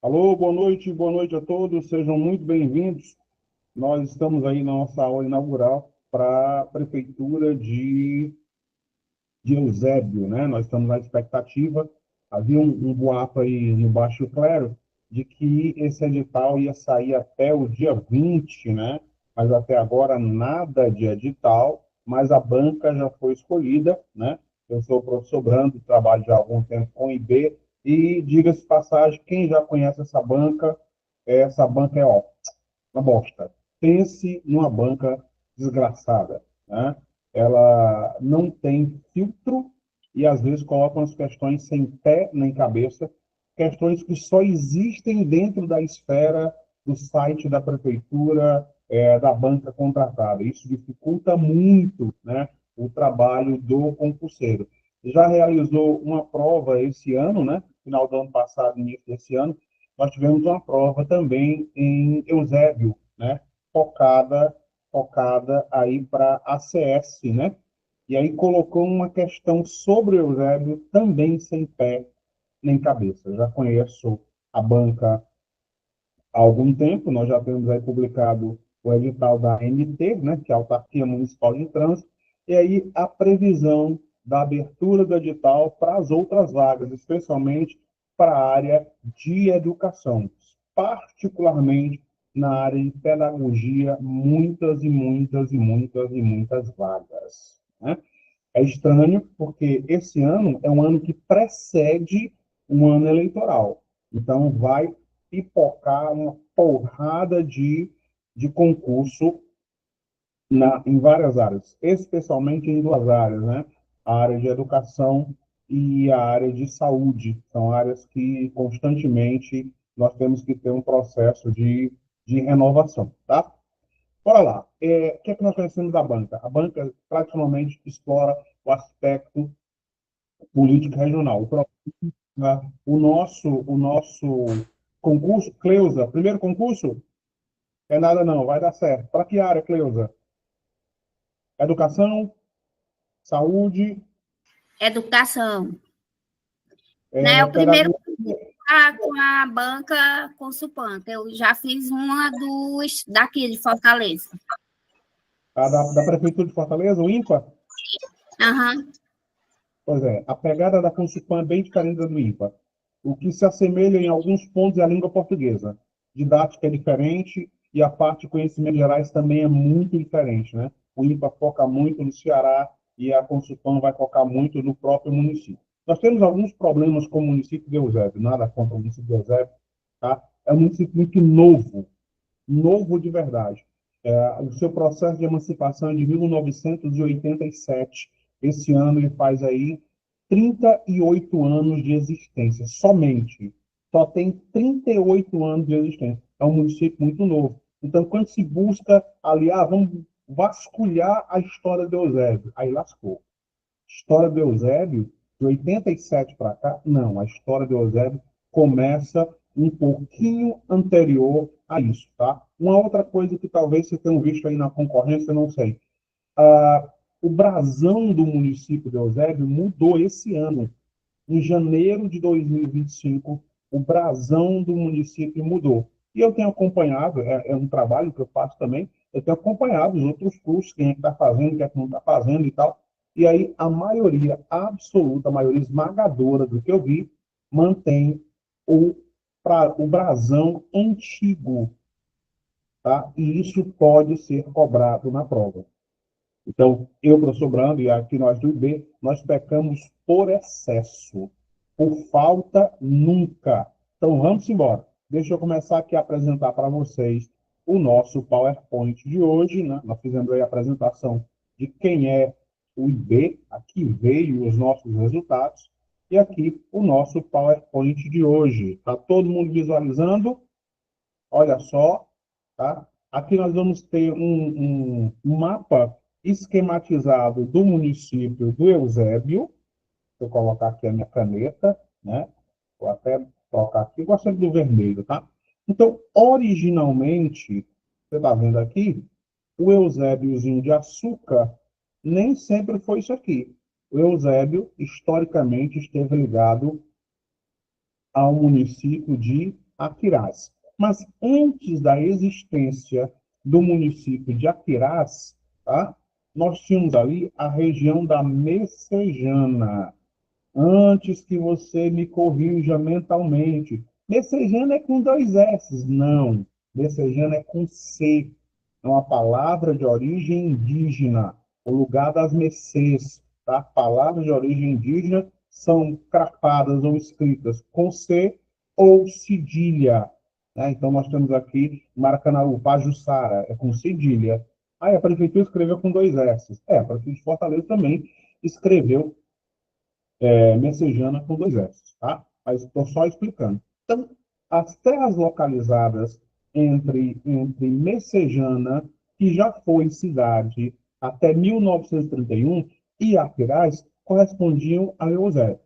Alô, boa noite a todos, sejam muito bem-vindos. Nós estamos aí na nossa aula inaugural para a Prefeitura de Eusébio, né? Nós estamos na expectativa, havia um boato aí no Baixo Clero de que esse edital ia sair até o dia 20, né? Mas até agora nada de edital, mas a banca já foi escolhida, né? Eu sou o professor Brando, trabalho já há algum tempo com o IB, e diga-se de passagem, quem já conhece essa banca é ó, uma bosta. Pense numa banca desgraçada, né? Ela não tem filtro e às vezes coloca umas questões sem pé nem cabeça, questões que só existem dentro da esfera do site da prefeitura, da banca contratada. Isso dificulta muito, né, o trabalho do concurseiro. Já realizou uma prova esse ano, né? Final do ano passado, início desse ano, nós tivemos uma prova também em Eusébio, né? Focada, focada aí para ACS, né? E aí colocou uma questão sobre o Eusébio também sem pé nem cabeça. Eu já conheço a banca há algum tempo, nós já temos aí publicado o edital da AMT, né, que é a Autarquia Municipal de Trânsito, e aí a previsão da abertura do edital para as outras vagas, especialmente para a área de educação, particularmente na área de pedagogia, muitas e muitas e muitas e muitas vagas, né? É estranho, porque esse ano é um ano que precede um ano eleitoral. Então, vai pipocar uma porrada de concurso em várias áreas, especialmente em duas áreas, né? A área de educação e a área de saúde. São áreas que constantemente nós temos que ter um processo de renovação, tá? Bora lá. O que é que nós conhecemos da banca? A banca tradicionalmente explora o aspecto político regional. O nosso concurso, Cleusa, primeiro concurso? É nada não, vai dar certo. Para que área, Cleusa? Educação, saúde, Educação. Né, o primeiro pedagogia, com a banca com Supan, que eu já fiz uma daqui de Fortaleza. da Prefeitura de Fortaleza, o IMPA? Aham. Pois é, a pegada da Consulpan é bem diferente da do IMPA. O que se assemelha em alguns pontos é a língua portuguesa. Didática é diferente e a parte de conhecimentos gerais também é muito diferente, né? O IMPA foca muito no Ceará e a Consulpan vai focar muito no próprio município. Nós temos alguns problemas com o município de Eusébio, nada contra o município de Eusébio, tá? É um município muito novo, novo de verdade. O seu processo de emancipação é de 1987. Esse ano ele faz aí 38 anos de existência, somente. Só tem 38 anos de existência. É um município muito novo. Então, quando se busca ali, vamos vasculhar a história de Eusébio, aí lascou. História de Eusébio, de 87 para cá, não. A história de Eusébio começa um pouquinho anterior a isso, tá? Uma outra coisa que talvez vocês tenham visto aí na concorrência, não sei. O brasão do município de Eusébio mudou esse ano. Em janeiro de 2025, o brasão do município mudou. E eu tenho acompanhado, é um trabalho que eu faço também, eu tenho acompanhado os outros cursos, quem é que está fazendo, quem é que não está fazendo e tal. E aí, a maioria absoluta, a maioria esmagadora do que eu vi, mantém o, o brasão antigo, tá? E isso pode ser cobrado na prova. Então, eu, professor Brando, e aqui nós do IB, nós pecamos por excesso. Por falta, nunca. Então, vamos embora. Deixa eu começar aqui a apresentar para vocês o nosso PowerPoint de hoje, né? Nós fizemos aí a apresentação de quem é o IB, aqui veio os nossos resultados, e aqui o nosso PowerPoint de hoje. Está todo mundo visualizando? Olha só, tá? Aqui nós vamos ter um mapa esquematizado do município do Eusébio. Vou colocar aqui a minha caneta, né? Vou até trocar aqui, gosto do vermelho, tá? Então, originalmente, você está vendo aqui, o Eusébiozinho de Açúcar nem sempre foi isso aqui. O Eusébio, historicamente, esteve ligado ao município de Aquirás. Mas antes da existência do município de Aquirás, tá? Nós tínhamos ali a região da Messejana. Antes que você me corrija mentalmente. Messejana é com dois S. Não. Messejana é com C. É uma palavra de origem indígena. O lugar das Messês. Tá? Palavras de origem indígena são crafadas ou escritas com C ou cedilha. Né? Então, nós temos aqui Maracanaú, Pajuçara, é com cedilha. Aí a prefeitura escreveu com dois S. A prefeitura de Fortaleza também escreveu Messejana com dois S, tá? Mas estou só explicando. Então, as terras localizadas entre Messejana, que já foi cidade até 1931, e Aquiraz, correspondiam a Eusébio.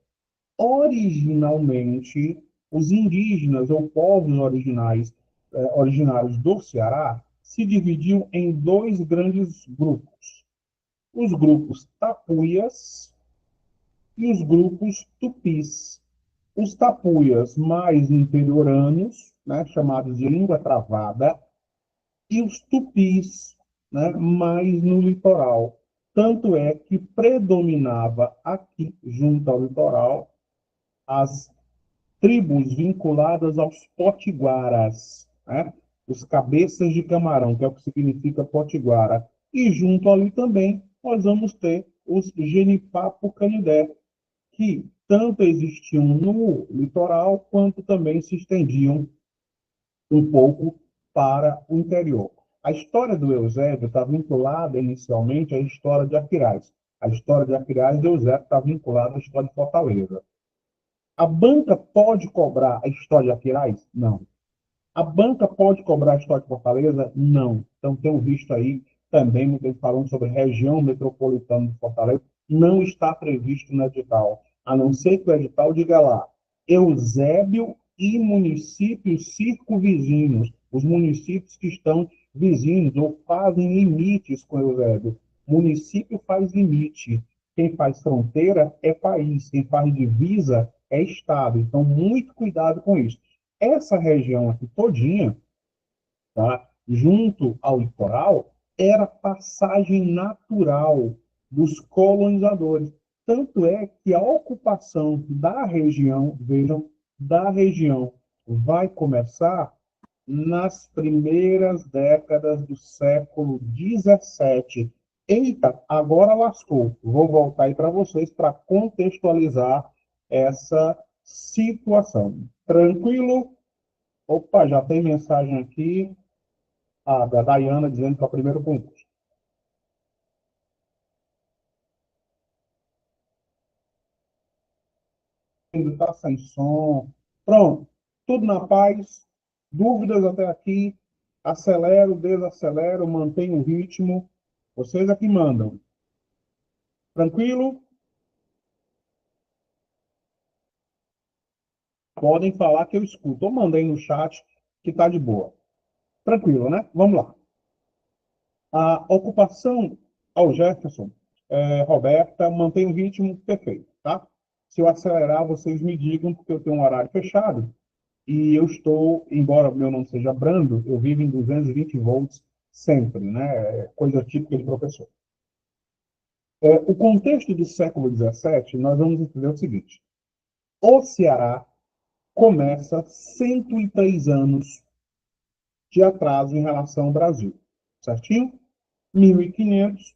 Originalmente, os indígenas ou povos originários do Ceará se dividiam em dois grandes grupos. Os grupos tapuias e os grupos tupis. Os tapuias mais interioranos, né, chamados de língua travada, e os tupis, né, mais no litoral. Tanto é que predominava aqui, junto ao litoral, as tribos vinculadas aos potiguaras, né, os cabeças de camarão, que é o que significa potiguara. E junto ali também nós vamos ter os Genipapo-Canidé, que tanto existiam no litoral, quanto também se estendiam um pouco para o interior. A história do Eusébio está vinculada inicialmente à história de Aquiraz. A história de Aquiraz e Eusébio está vinculada à história de Fortaleza. A banca pode cobrar a história de Aquiraz? Não. A banca pode cobrar a história de Fortaleza? Não. Então, tenho visto aí também, muita gente falando sobre região metropolitana de Fortaleza, não está previsto no edital, a não ser que o edital diga lá, Eusébio e municípios circunvizinhos, os municípios que estão vizinhos ou fazem limites com Eusébio. Município faz limite, quem faz fronteira é país, quem faz divisa é estado. Então, muito cuidado com isso. Essa região aqui todinha, tá, junto ao litoral, era passagem natural dos colonizadores. Tanto é que a ocupação da região, vejam, da região vai começar nas primeiras décadas do século XVII. Eita, agora lascou. Vou voltar aí para vocês para contextualizar essa situação. Tranquilo? Opa, já tem mensagem aqui, da Dayana dizendo que é o primeiro concurso. Está sem som. Pronto, tudo na paz. Dúvidas até aqui? Acelero, desacelero, mantenho o ritmo. Vocês aqui mandam. Tranquilo? Podem falar que eu escuto. Eu mandei no chat que está de boa. Tranquilo, né? Vamos lá. A ocupação ao Jefferson, Roberta, mantém o ritmo perfeito, tá? Se eu acelerar, vocês me digam, porque eu tenho um horário fechado e eu estou, embora o meu não seja brando, eu vivo em 220 volts sempre, né? Coisa típica de professor. O contexto do século XVII, nós vamos entender o seguinte. O Ceará começa 103 anos de atraso em relação ao Brasil, certinho? 1500,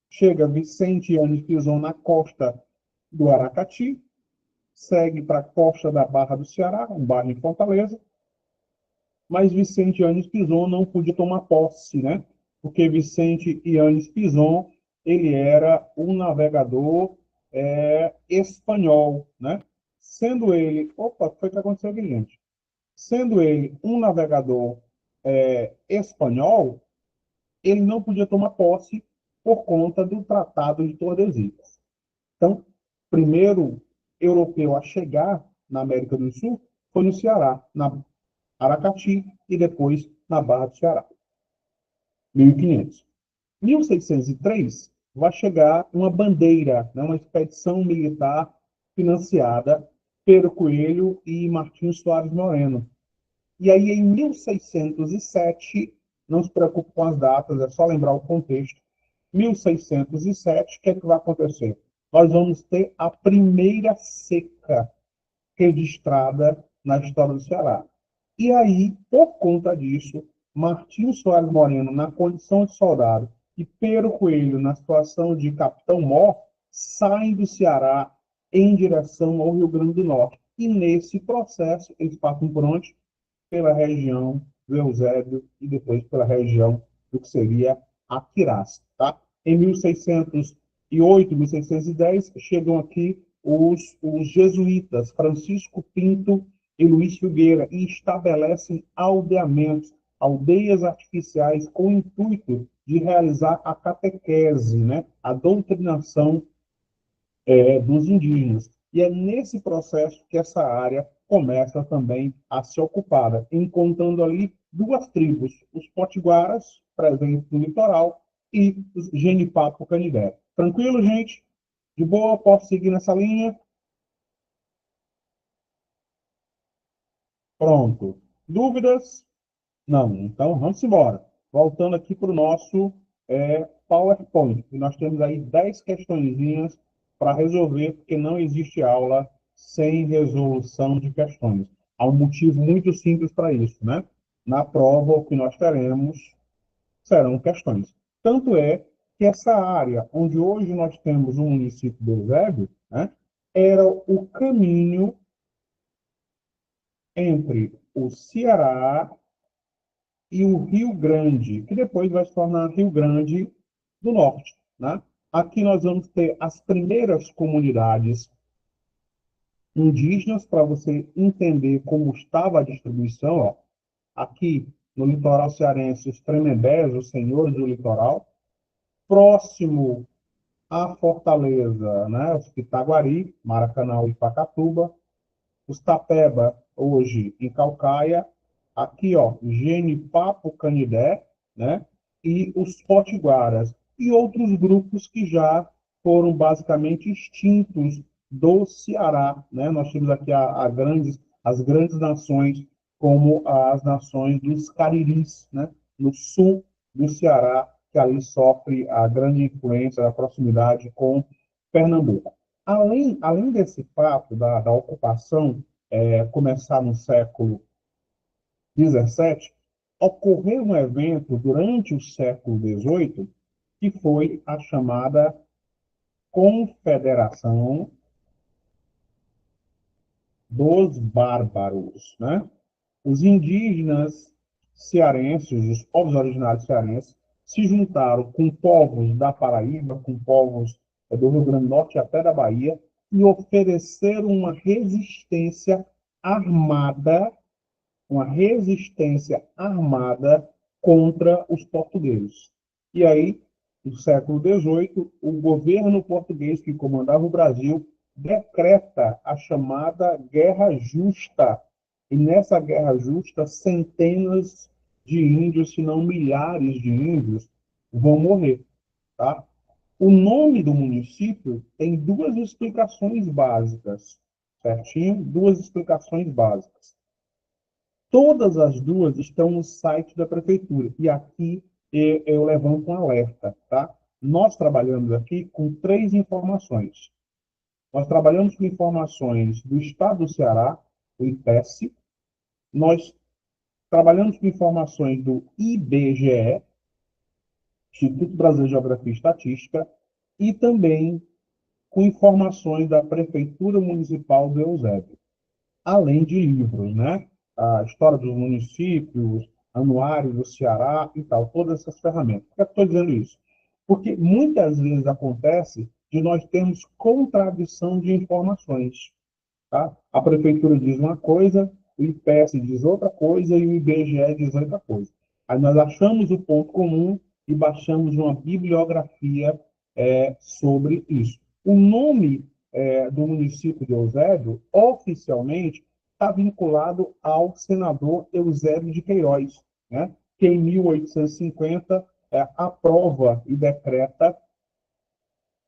chega Vicente Yanes Pison na costa do Aracati, segue para a costa da Barra do Ceará, um bairro em Fortaleza, mas Vicente Yanes Pison não podia tomar posse, né? Porque Vicente Yanes Pison, ele era um navegador espanhol, né? Sendo ele, opa, foi que aconteceu aqui, gente. Sendo ele um navegador espanhol, ele não podia tomar posse por conta do Tratado de Tordesilhas. Então, primeiro europeu a chegar na América do Sul foi no Ceará, na Aracati e depois na Barra do Ceará. 1500. 1603 vai chegar uma bandeira, né, uma expedição militar financiada pelo Coelho e Martins Soares Moreno. E aí, em 1607, não se preocupe com as datas, é só lembrar o contexto. 1607, o que é que vai acontecer? Nós vamos ter a primeira seca registrada na história do Ceará. E aí, por conta disso, Martins Soares Moreno, na condição de soldado, e Pedro Coelho, na situação de capitão-mor, saem do Ceará em direção ao Rio Grande do Norte. E nesse processo, eles passam por onde? Pela região do Eusébio e depois pela região do que seria Aquirás. Tá? Em 1608, 1610, chegam aqui os jesuítas, Francisco Pinto e Luiz Filgueira, e estabelecem aldeamentos, aldeias artificiais, com o intuito de realizar a catequese, né? A doutrinação dos indígenas. E é nesse processo que essa área começa também a ser ocupada, encontrando ali duas tribos, os potiguaras, presentes no litoral, e os Genipapo-Canidé. Tranquilo, gente? De boa? Posso seguir nessa linha? Pronto. Dúvidas? Não. Então, vamos embora. Voltando aqui para o nosso PowerPoint. E nós temos aí 10 questõezinhas para resolver, porque não existe aula sem resolução de questões. Há um motivo muito simples para isso, né? Na prova, o que nós teremos serão questões. Tanto é que essa área onde hoje nós temos o município do Eusébio, né, era o caminho entre o Ceará e o Rio Grande, que depois vai se tornar Rio Grande do Norte. Né? Aqui nós vamos ter as primeiras comunidades indígenas, para você entender como estava a distribuição. Ó. Aqui no litoral cearense, os Tremembés, os senhores do litoral, próximo à Fortaleza, né? Os Pitaguari, Maracanã e Pacatuba, os Tapeba, hoje em Calcaia, aqui, ó, Genipapo Canidé, né? E os Potiguaras, e outros grupos que já foram basicamente extintos do Ceará, né? Nós temos aqui as grandes nações, como as nações dos Cariris, né? No sul do Ceará, que ali sofre a grande influência da proximidade com Pernambuco. Além desse fato da ocupação começar no século XVII, ocorreu um evento durante o século XVIII que foi a chamada Confederação dos Bárbaros, né? Os indígenas cearenses, os povos originários cearenses, se juntaram com povos da Paraíba, com povos do Rio Grande do Norte e até da Bahia, e ofereceram uma resistência armada contra os portugueses. E aí, no século XVIII, o governo português que comandava o Brasil decreta a chamada Guerra Justa. E nessa Guerra Justa, centenas de índios, se não milhares de índios, vão morrer. Tá? O nome do município tem duas explicações básicas, certinho? Duas explicações básicas. Todas as duas estão no site da prefeitura. E aqui eu levanto um alerta, tá? Nós trabalhamos aqui com três informações. Nós trabalhamos com informações do Estado do Ceará, o IPESC. Nós trabalhamos com informações do IBGE, Instituto Brasileiro de Geografia e Estatística, e também com informações da Prefeitura Municipal do Eusébio, além de livros, né? A história dos municípios, anuário do Ceará e tal, todas essas ferramentas. Por que eu estou dizendo isso? Porque muitas vezes acontece de nós termos contradição de informações. Tá? A prefeitura diz uma coisa, o IPES diz outra coisa e o IBGE diz outra coisa. Aí nós achamos o ponto comum e baixamos uma bibliografia sobre isso. O nome do município de Eusébio, oficialmente, está vinculado ao senador Eusébio de Queiroz, né? Que em 1850 aprova e decreta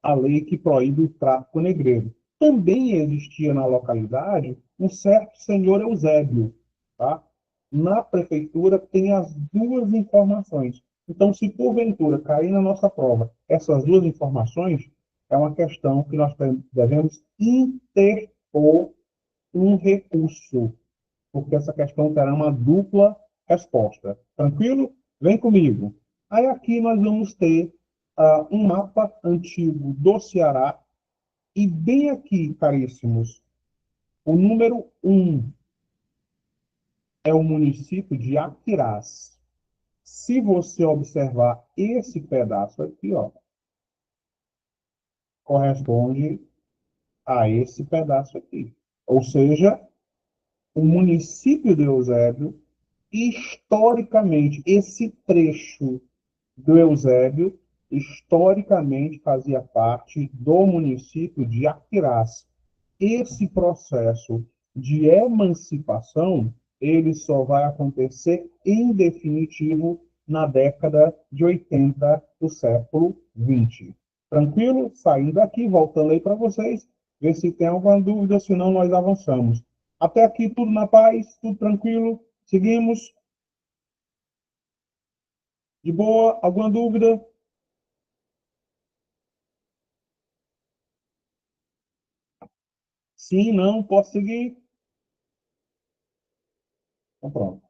a lei que proíbe o tráfico negreiro. Também existia na localidade um certo senhor Eusébio, tá? na prefeitura tem as duas informações. Então, se porventura cair na nossa prova essas duas informações, é uma questão que nós devemos interpor um recurso, porque essa questão terá uma dupla resposta. Tranquilo? Vem comigo. Aí aqui nós vamos ter um mapa antigo do Ceará, e bem aqui, caríssimos, o número 1 é o município de Aquirás. Se você observar esse pedaço aqui, ó, corresponde a esse pedaço aqui. Ou seja, o município de Eusébio, historicamente, esse trecho do Eusébio, historicamente fazia parte do município de Aquirás. Esse processo de emancipação, ele só vai acontecer em definitivo na década de 80 do século XX. Tranquilo? Saindo daqui, voltando aí para vocês, ver se tem alguma dúvida, senão nós avançamos. Até aqui tudo na paz, tudo tranquilo, seguimos. De boa, alguma dúvida? Sim, não, posso seguir? Então pronto.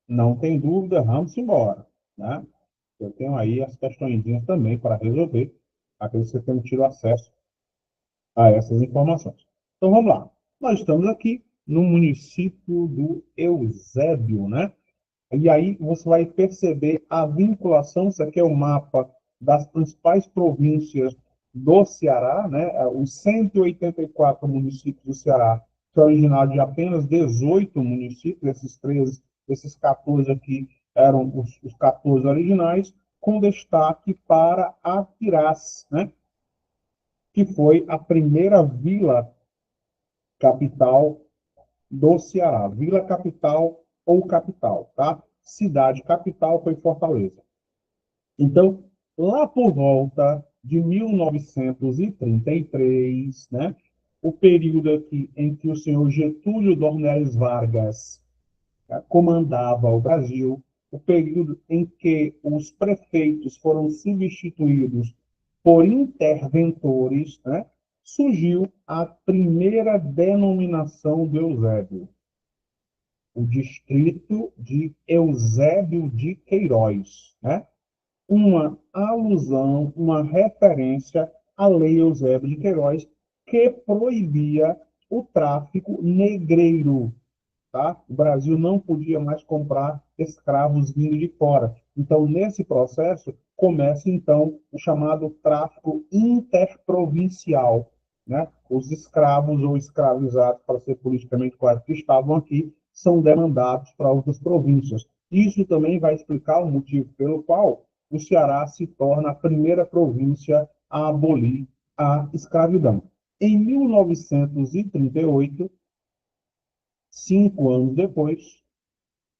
Não tem dúvida, vamos embora, né? Eu tenho aí as questõezinhas também para resolver, aqueles que tenham tido acesso a essas informações. Então vamos lá. Nós estamos aqui no município do Eusébio, né? E aí você vai perceber a vinculação, isso aqui é o mapa das principais províncias do Ceará, né? Os 184 municípios do Ceará são originados de apenas 18 municípios, esses 14 aqui eram os 14 originais, com destaque para Aquirás, né? Que foi a primeira vila capital do Ceará. Vila capital ou capital, tá? Cidade capital foi Fortaleza. Então, lá por volta de 1933, né? O período aqui em que o senhor Getúlio Dornelles Vargas comandava o Brasil, o período em que os prefeitos foram substituídos por interventores, né, surgiu a primeira denominação do Eusébio, o distrito de Eusébio de Queiroz, né? Uma alusão, uma referência à lei Eusébio de Queiroz, que proibia o tráfico negreiro, tá? O Brasil não podia mais comprar escravos vindo de fora. Então, nesse processo, começa, então, o chamado tráfico interprovincial, né? Os escravos ou escravizados, para ser politicamente correto, que estavam aqui, são demandados para outras províncias. Isso também vai explicar o motivo pelo qual o Ceará se torna a primeira província a abolir a escravidão. Em 1938, 5 anos depois,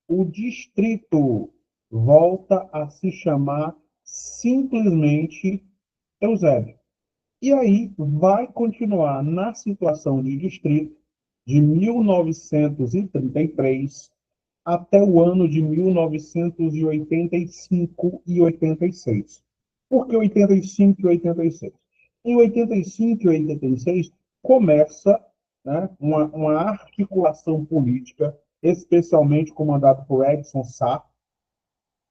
o distrito volta a se chamar simplesmente Eusébio. E aí vai continuar na situação de distrito de 1933 até o ano de 1985 e 86. Por que 85 e 86? Em 85 e 86 começa, né, uma articulação política, especialmente comandada por Edson Sá,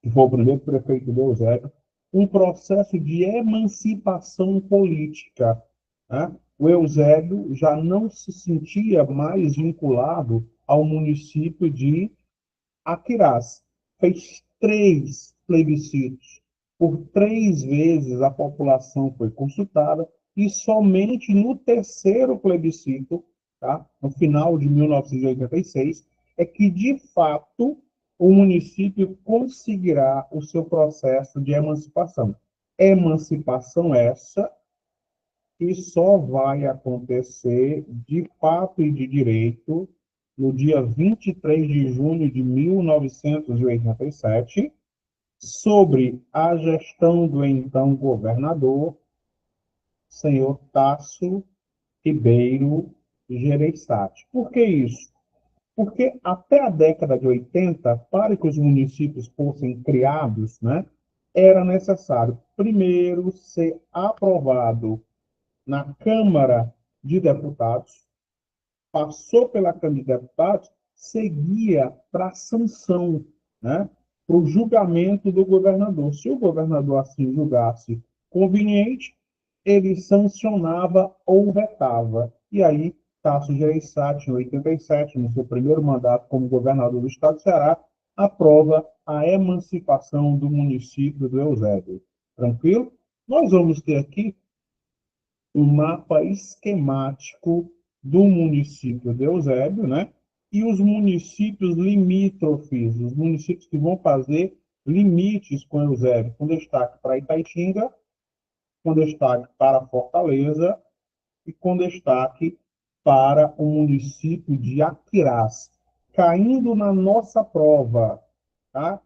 que foi o primeiro prefeito de Eusébio, um processo de emancipação política. Né? O Eusébio já não se sentia mais vinculado ao município de Aquirás. Fez 3 plebiscitos. Por 3 vezes a população foi consultada e somente no terceiro plebiscito, tá? No final de 1986, é que, de fato, o município conseguirá o seu processo de emancipação. Emancipação essa que só vai acontecer de fato e de direito no dia 23 de junho de 1987, sobre a gestão do então governador, senhor Tasso Ribeiro Gereissati. Por que isso? Porque até a década de 80, para que os municípios fossem criados, né, era necessário, primeiro, ser aprovado na Câmara de Deputados, passou pela Câmara de Deputados, seguia para a sanção, né, para o julgamento do governador. Se o governador assim julgasse conveniente, ele sancionava ou vetava. E aí, Tasso Gereissati, em 87, no seu primeiro mandato como governador do estado do Ceará, aprova a emancipação do município do Eusébio. Tranquilo? Nós vamos ter aqui um mapa esquemático do município de Eusébio, né? E os municípios limítrofes, os municípios que vão fazer limites com Eusébio, com destaque para Itaitinga, com destaque para Fortaleza e com destaque para o município de Aquirás. Caindo na nossa prova, tá?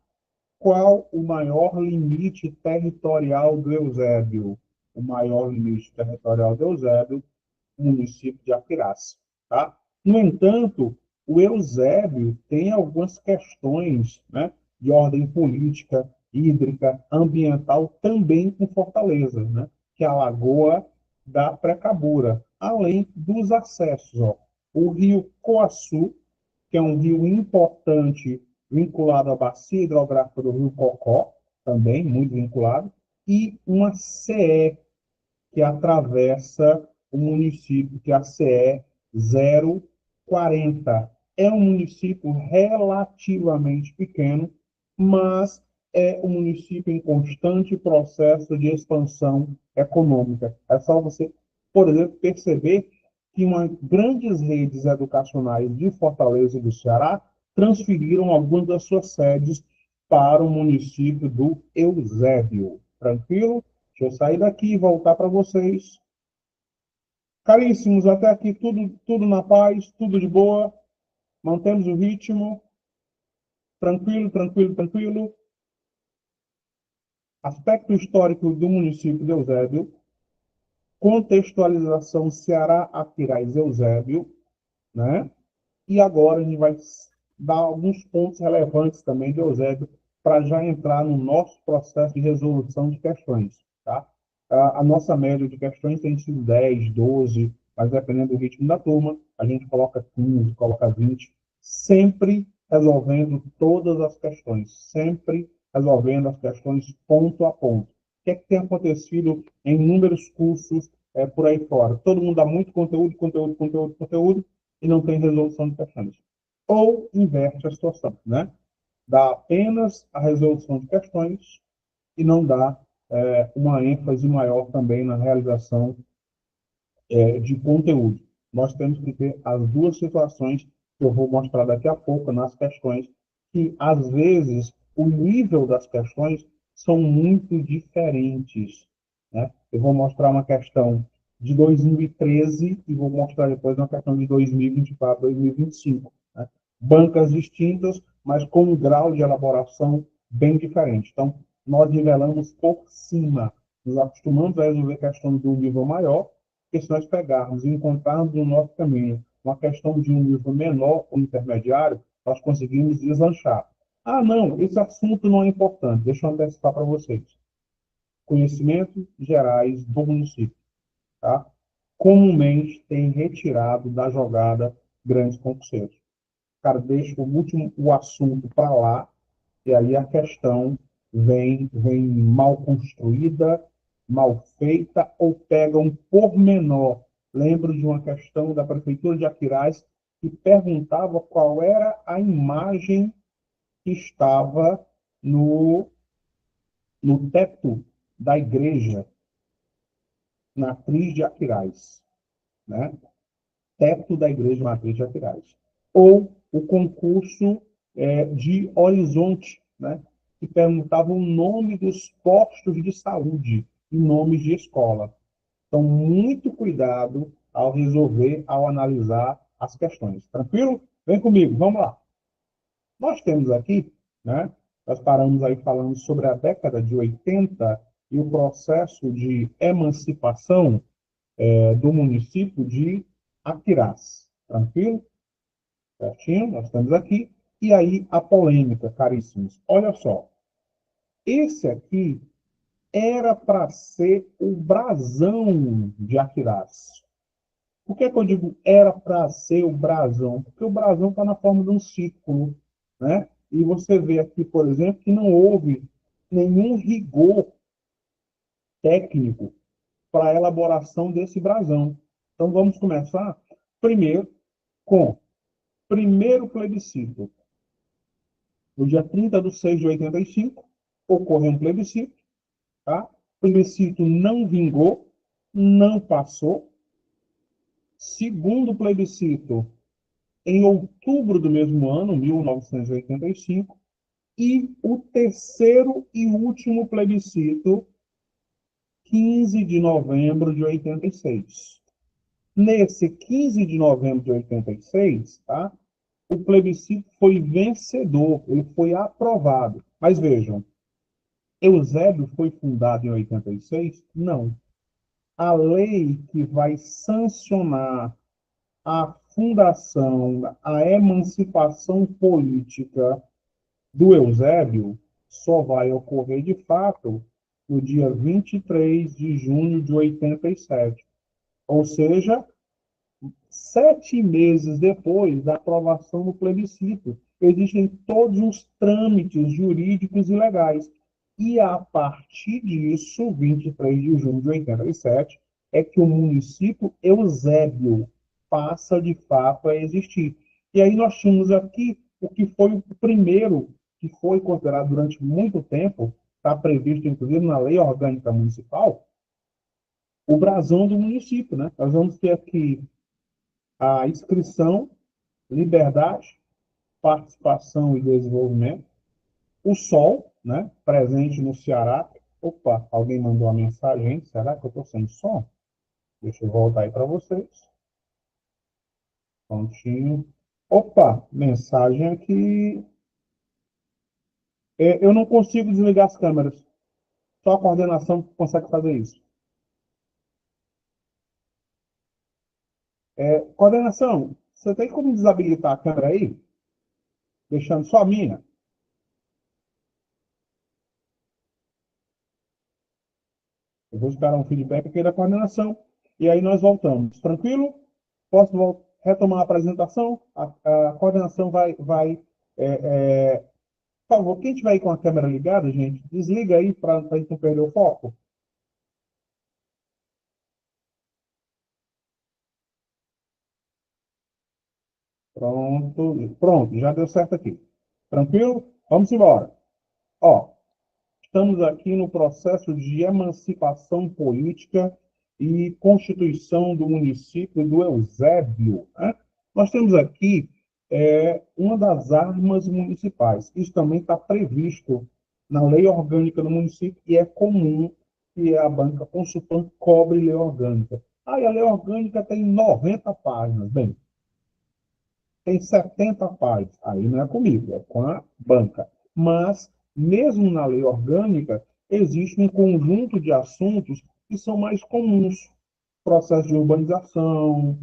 Qual o maior limite territorial do Eusébio? O maior limite territorial do Eusébio, o município de Aquirás, tá? No entanto, o Eusébio tem algumas questões, né, de ordem política, hídrica, ambiental, também com Fortaleza, né, que é a Lagoa da Precabura, além dos acessos. Ó. O rio Coaçu, que é um rio importante vinculado à bacia hidrográfica do rio Cocó, também muito vinculado, e uma CE que atravessa o município, que é a CE 040. É um município relativamente pequeno, mas é um município em constante processo de expansão econômica. É só você, por exemplo, perceber que grandes redes educacionais de Fortaleza e do Ceará transferiram algumas das suas sedes para o município do Eusébio. Tranquilo? Deixa eu sair daqui e voltar para vocês. Caríssimos, até aqui tudo na paz, tudo de boa. Mantemos o ritmo. Tranquilo, tranquilo, tranquilo. Aspecto histórico do município de Eusébio. Contextualização Ceará, Aquiraz, Eusébio, né? E agora a gente vai dar alguns pontos relevantes também de Eusébio para já entrar no nosso processo de resolução de questões, tá? A nossa média de questões tem sido 10, 12, mas dependendo do ritmo da turma, a gente coloca 15, coloca 20, sempre resolvendo todas as questões, sempre resolvendo as questões ponto a ponto. O que é que tem acontecido em inúmeros cursos por aí fora? Todo mundo dá muito conteúdo, conteúdo, conteúdo, conteúdo, e não tem resolução de questões. Ou inverte a situação, né? Dá apenas a resolução de questões e não dá uma ênfase maior também na realização de conteúdo. Nós temos que ter as duas situações que eu vou mostrar daqui a pouco nas questões, que às vezes o nível das questões são muito diferentes, né? Eu vou mostrar uma questão de 2013 e vou mostrar depois uma questão de 2024, 2025. Né? Bancas distintas, mas com um grau de elaboração bem diferente. Então, nós nivelamos por cima, nos acostumamos a resolver questões de um nível maior, porque se nós pegarmos e encontrarmos no nosso caminho uma questão de um nível menor ou intermediário, nós conseguimos deslanchar. Ah, não, esse assunto não é importante. Deixa eu antecipar para vocês. Conhecimentos gerais do município, tá? Comumente tem retirado da jogada grandes concurseiros. O cara deixa o assunto para lá, e aí a questão vem mal construída, mal feita, ou pega um pormenor. Lembro de uma questão da Prefeitura de Aquiraz que perguntava qual era a imagem que estava no teto da igreja, na Matriz de Aquiraz, né? Teto da igreja Matriz de Aquiraz. Ou o concurso de Horizonte, né? Que perguntava o nome dos postos de saúde e nomes de escola. Então, muito cuidado ao resolver, ao analisar as questões. Tranquilo? Vem comigo, vamos lá. Nós temos aqui, né? Nós paramos aí falando sobre a década de 80 e o processo de emancipação do município de Aquiraz. Tranquilo? Certinho? Nós estamos aqui. E aí a polêmica, caríssimos. Olha só. Esse aqui era para ser o brasão de Aquiraz. Por que eu digo era para ser o brasão? Porque o brasão está na forma de um círculo, né? E você vê aqui, por exemplo, que não houve nenhum rigor técnico para a elaboração desse brasão. Então vamos começar primeiro com o primeiro plebiscito. No dia 30 de 6 de 85, ocorreu um plebiscito, tá? O plebiscito não vingou, não passou. Segundo plebiscito, em outubro do mesmo ano, 1985, e o terceiro e último plebiscito, 15 de novembro de 86. Nesse 15 de novembro de 86, tá? O plebiscito foi vencedor, ele foi aprovado. Mas vejam, Eusébio foi fundado em 86? Não. A lei que vai sancionar a fundação, a emancipação política do Eusébio só vai ocorrer de fato no dia 23 de junho de 87. Ou seja, 7 meses depois da aprovação do plebiscito. Existem todos os trâmites jurídicos e legais. E a partir disso, 23 de junho de 87, é que o município Eusébio passa de fato a existir. E aí nós tínhamos aqui o que foi o primeiro, que foi considerado durante muito tempo, está previsto inclusive na Lei Orgânica Municipal, o brasão do município, né? Nós vamos ter aqui a inscrição, liberdade, participação e desenvolvimento, o sol, né, presente no Ceará. Opa, alguém mandou uma mensagem, será que eu estou sem som? Deixa eu voltar aí para vocês. Prontinho. Opa, mensagem aqui. Eu não consigo desligar as câmeras. Só a coordenação consegue fazer isso. Coordenação, você tem como desabilitar a câmera aí? Deixando só a minha? Eu vou esperar um feedback aqui da coordenação e aí nós voltamos. Tranquilo? Posso retomar a apresentação? A coordenação vai por favor, quem tiver aí com a câmera ligada, gente, desliga aí para a gente não perder o foco. Pronto, já deu certo aqui. Tranquilo? Vamos embora. Ó, estamos aqui no processo de emancipação política e constituição do município do Eusébio, né? Nós temos aqui uma das armas municipais. Isso também está previsto na lei orgânica do município e é comum que a banca Consulpan cobre lei orgânica. Aí a lei orgânica tem 90 páginas. Bem, tem 70 páginas. Aí não é comigo, é com a banca. Mas, mesmo na lei orgânica, existe um conjunto de assuntos que são mais comuns. Processo de urbanização,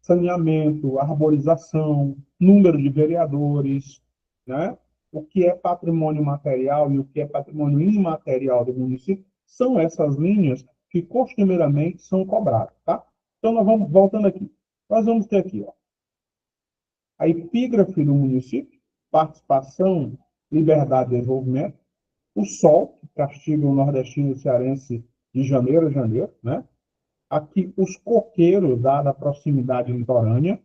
saneamento, arborização, número de vereadores, né? O que é patrimônio material e o que é patrimônio imaterial do município, são essas linhas que costumeiramente são cobradas, tá? Então, nós vamos voltando aqui. Nós vamos ter aqui, ó, a epígrafe do município, participação, liberdade e desenvolvimento, o sol, que castiga o nordestino e o cearense de janeiro a janeiro, né? Aqui, os coqueiros, dada a proximidade litorânea,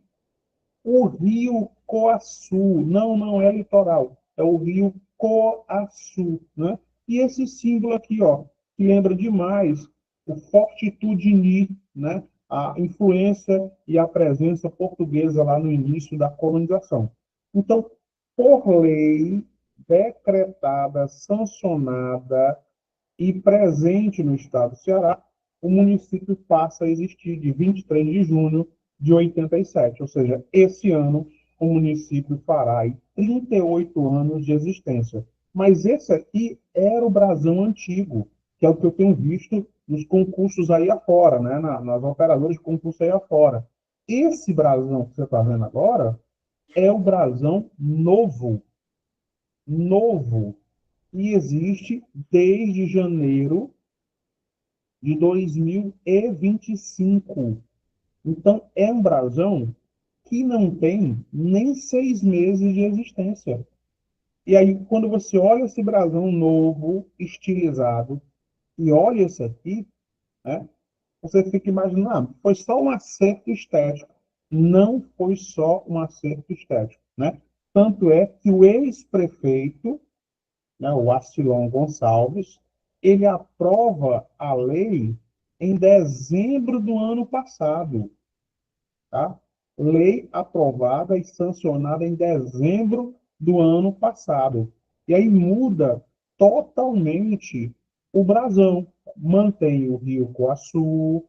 o rio Coaçu, não é litoral, é o rio Coaçu, né? E esse símbolo aqui, ó, que lembra demais o Fortitudini, né? A influência e a presença portuguesa lá no início da colonização. Então, por lei decretada, sancionada e presente no estado do Ceará, o município passa a existir de 23 de junho de 87, ou seja, esse ano o município fará aí 38 anos de existência. Mas esse aqui era o brasão antigo, que é o que eu tenho visto nos concursos aí afora, né? Nas operadoras de concurso aí afora. esse brasão que você está vendo agora é o brasão novo, novo, e existe desde janeiro de 2025. Então, é um brasão que não tem nem 6 meses de existência. E aí, quando você olha esse brasão novo, estilizado, e olha esse aqui, né, você fica imaginando, foi só um acerto estético. Não foi só um acerto estético, né? Tanto é que o ex-prefeito, né, o Astilon Gonçalves, ele aprova a lei em dezembro do ano passado, tá? Lei aprovada e sancionada em dezembro do ano passado. E aí muda totalmente o brasão. Mantém o Rio Coaçu,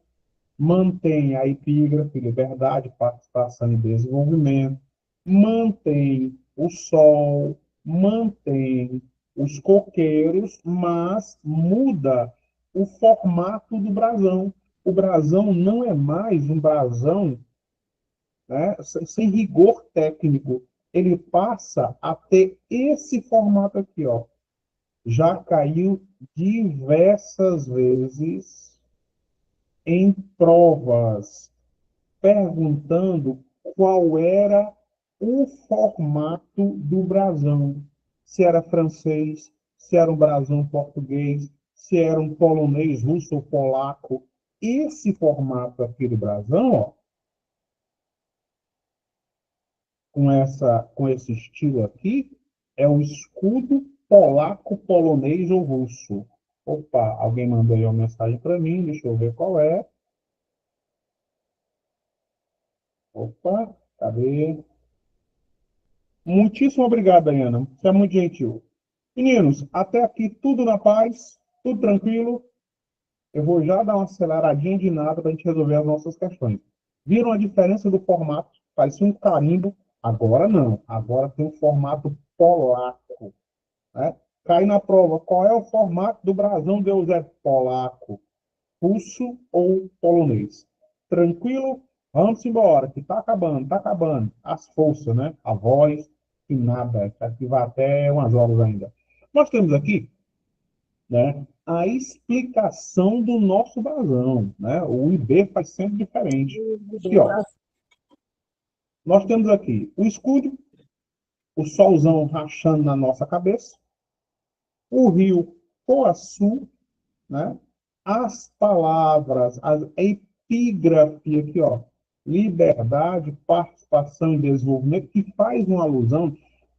mantém a epígrafe Liberdade, Participação e Desenvolvimento, mantém o Sol, mantém os coqueiros, mas muda o formato do brasão. O brasão não é mais um brasão, né, sem rigor técnico. Ele passa a ter esse formato aqui, ó. Já caiu diversas vezes em provas perguntando qual era o formato do brasão. Se era francês, se era um brasão português, se era um polonês, russo ou polaco. Esse formato aqui do brasão, ó, com esse estilo aqui, é o escudo polaco, polonês ou russo. Opa, alguém mandou aí uma mensagem para mim, deixa eu ver qual é. Opa, cadê? Muitíssimo obrigado, Dayana. Você é muito gentil. Meninos, até aqui tudo na paz, tudo tranquilo. Eu vou já dar uma aceleradinha de nada para a gente resolver as nossas questões. Viram a diferença do formato? Parecia um carimbo. Agora não. Agora tem um formato polaco, né? Cai na prova. Qual é o formato do brasão de Eusébio? Polaco, russo ou polonês? Tranquilo? Vamos embora, que tá acabando, tá acabando. As forças, né? A voz, e nada. Aqui vai até umas horas ainda. Nós temos aqui, né, a explicação do nosso brasão, né? O IB faz sempre diferente. Aqui, ó. Nós temos aqui o escudo, o solzão rachando na nossa cabeça, o rio Poaçu, né? As palavras, a epígrafe aqui, ó, liberdade, participação e desenvolvimento, que faz uma alusão,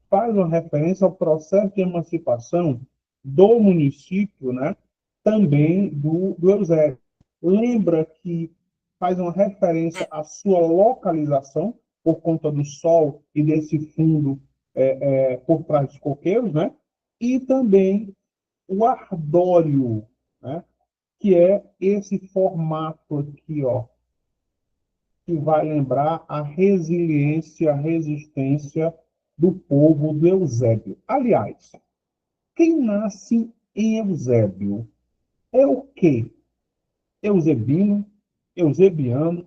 faz uma referência ao processo de emancipação do município, né? Também do Eusébio. Lembra que faz uma referência à sua localização, por conta do sol e desse fundo por trás dos coqueiros, né? E também o ardório, né? Que é esse formato aqui, ó, que vai lembrar a resiliência, a resistência do povo do Eusébio. Aliás, quem nasce em Eusébio é o quê? Eusebino, eusebiano,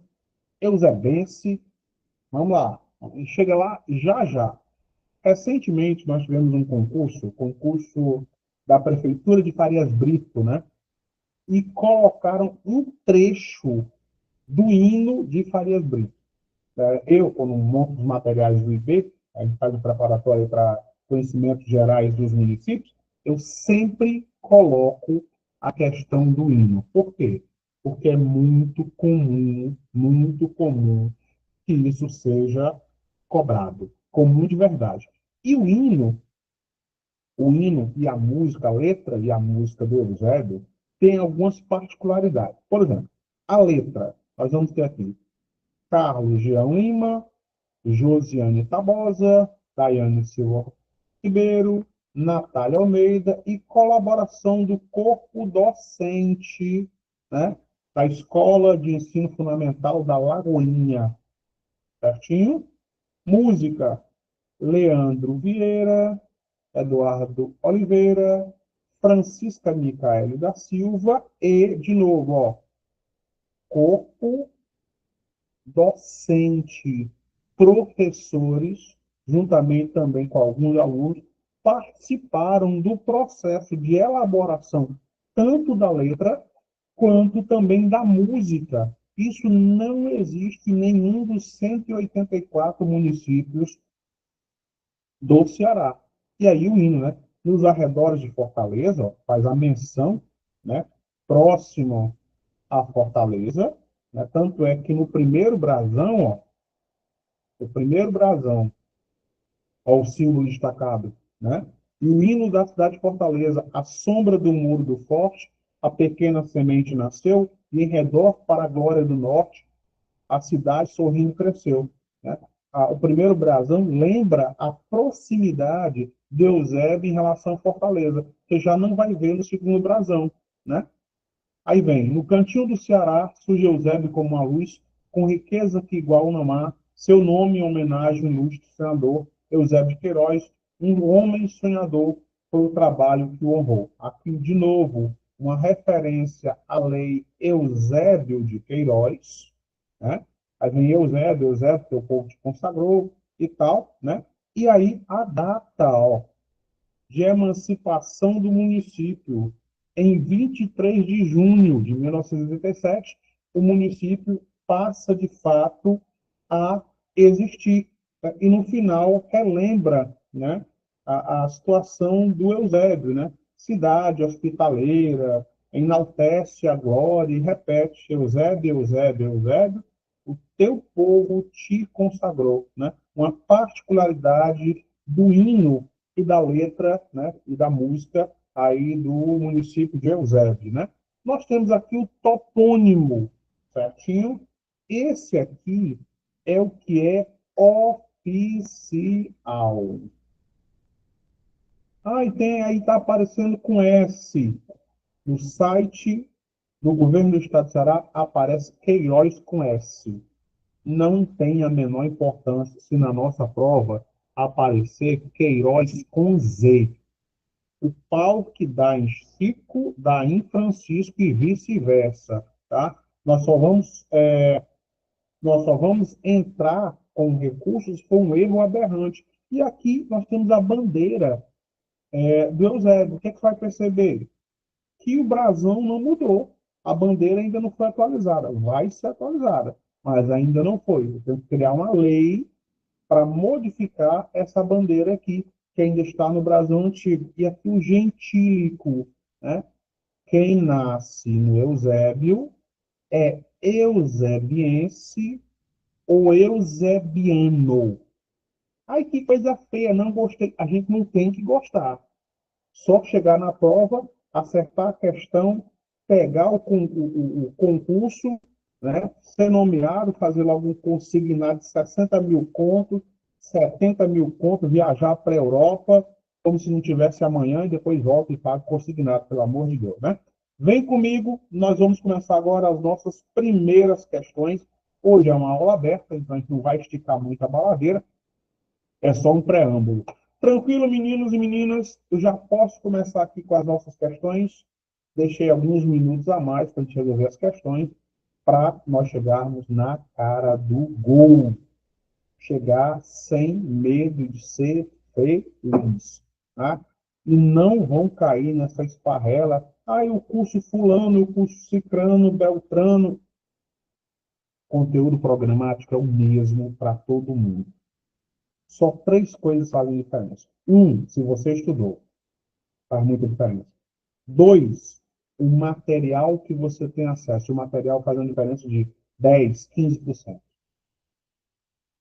eusebense. Vamos lá, chega lá já já. Recentemente nós tivemos um concurso da Prefeitura de Farias Brito, né? E colocaram um trecho do hino de Farias Brito. Eu, quando monto os materiais do IB, a gente faz o preparatório para conhecimentos gerais dos municípios, eu sempre coloco a questão do hino. Por quê? Porque é muito comum que isso seja cobrado, comum de verdade. E o hino e a música, a letra e a música do Eusébio, tem algumas particularidades. Por exemplo, a letra, nós vamos ter aqui Carlos Jean Lima, Josiane Tabosa, Daiane Silva Ribeiro, Natália Almeida e colaboração do corpo docente, né, da Escola de Ensino Fundamental da Lagoinha, certinho? Música, Leandro Vieira, Eduardo Oliveira, Francisca Micaele da Silva e, de novo, ó, corpo docente, professores, juntamente também com alguns alunos, participaram do processo de elaboração tanto da letra quanto também da música. Isso não existe em nenhum dos 184 municípios do Ceará. E aí o hino, né? Nos arredores de Fortaleza, ó, faz a menção, né? Próximo à Fortaleza, né? Tanto é que no primeiro brasão, ó, o primeiro brasão, ó, o símbolo destacado, né? E o hino da cidade de Fortaleza, a sombra do muro do forte, a pequena semente nasceu, e em redor, para a glória do norte, a cidade sorrindo cresceu. Né? O primeiro brasão lembra a proximidade de Eusébio em relação à Fortaleza. Você já não vai ver no segundo brasão. Né? Aí vem, no cantinho do Ceará, surge Eusébio como uma luz, com riqueza que igual não há, seu nome em homenagem ao ilustre senador Eusébio de Queiroz, um homem sonhador, foi o trabalho que o honrou. Aqui, de novo, uma referência à lei Eusébio de Queiroz, né? Aí vem Eusébio, Eusébio, que o povo te consagrou e tal, né? E aí a data, ó, de emancipação do município. Em 23 de junho de 1987, o município passa, de fato, a existir. E, no final, relembra, né, a situação do Eusébio, né? Cidade hospitaleira, enaltece a glória e repete: Eusébio, Eusébio, Eusébio, o teu povo te consagrou. Né? Uma particularidade do hino e da letra, né, e da música aí do município de Eusébio, né? Nós temos aqui o topônimo, certinho? Esse aqui é o que é oficial. Ah, e tem aí, está aparecendo com S. No site do governo do estado do Ceará aparece Queiroz com S. Não tem a menor importância se na nossa prova aparecer Queiroz com Z. O pau que dá em Chico, dá em Francisco e vice-versa, tá? Nós só vamos entrar com recursos se for um erro aberrante. E aqui nós temos a bandeira do Eusébio. O que é que vai perceber? Que o brasão não mudou. A bandeira ainda não foi atualizada. Vai ser atualizada, mas ainda não foi. Eu tenho que criar uma lei para modificar essa bandeira aqui, que ainda está no brasão antigo. E aqui o gentílico, né? Quem nasce no Eusébio é eusebiense ou eusebiano. Ai, que coisa feia, não gostei. A gente não tem que gostar. Só chegar na prova, acertar a questão, pegar o concurso, né, ser nomeado, fazer logo um consignado de 60 mil contos, 70 mil contos, viajar para a Europa, como se não tivesse amanhã, e depois volta e paga consignado, pelo amor de Deus. Né? Vem comigo, nós vamos começar agora as nossas primeiras questões. Hoje é uma aula aberta, então a gente não vai esticar muito a baladeira, é só um preâmbulo. Tranquilo, meninos e meninas? Eu já posso começar aqui com as nossas questões. Deixei alguns minutos a mais para a gente resolver as questões, para nós chegarmos na cara do gol. Chegar sem medo de ser feliz. Tá? E não vão cair nessa esparrela. Ah, o curso fulano, o curso cicrano, beltrano. Conteúdo programático é o mesmo para todo mundo. Só três coisas fazem diferença. Um, se você estudou, faz muita diferença. Dois, o material que você tem acesso. O material faz uma diferença de 10, 15%.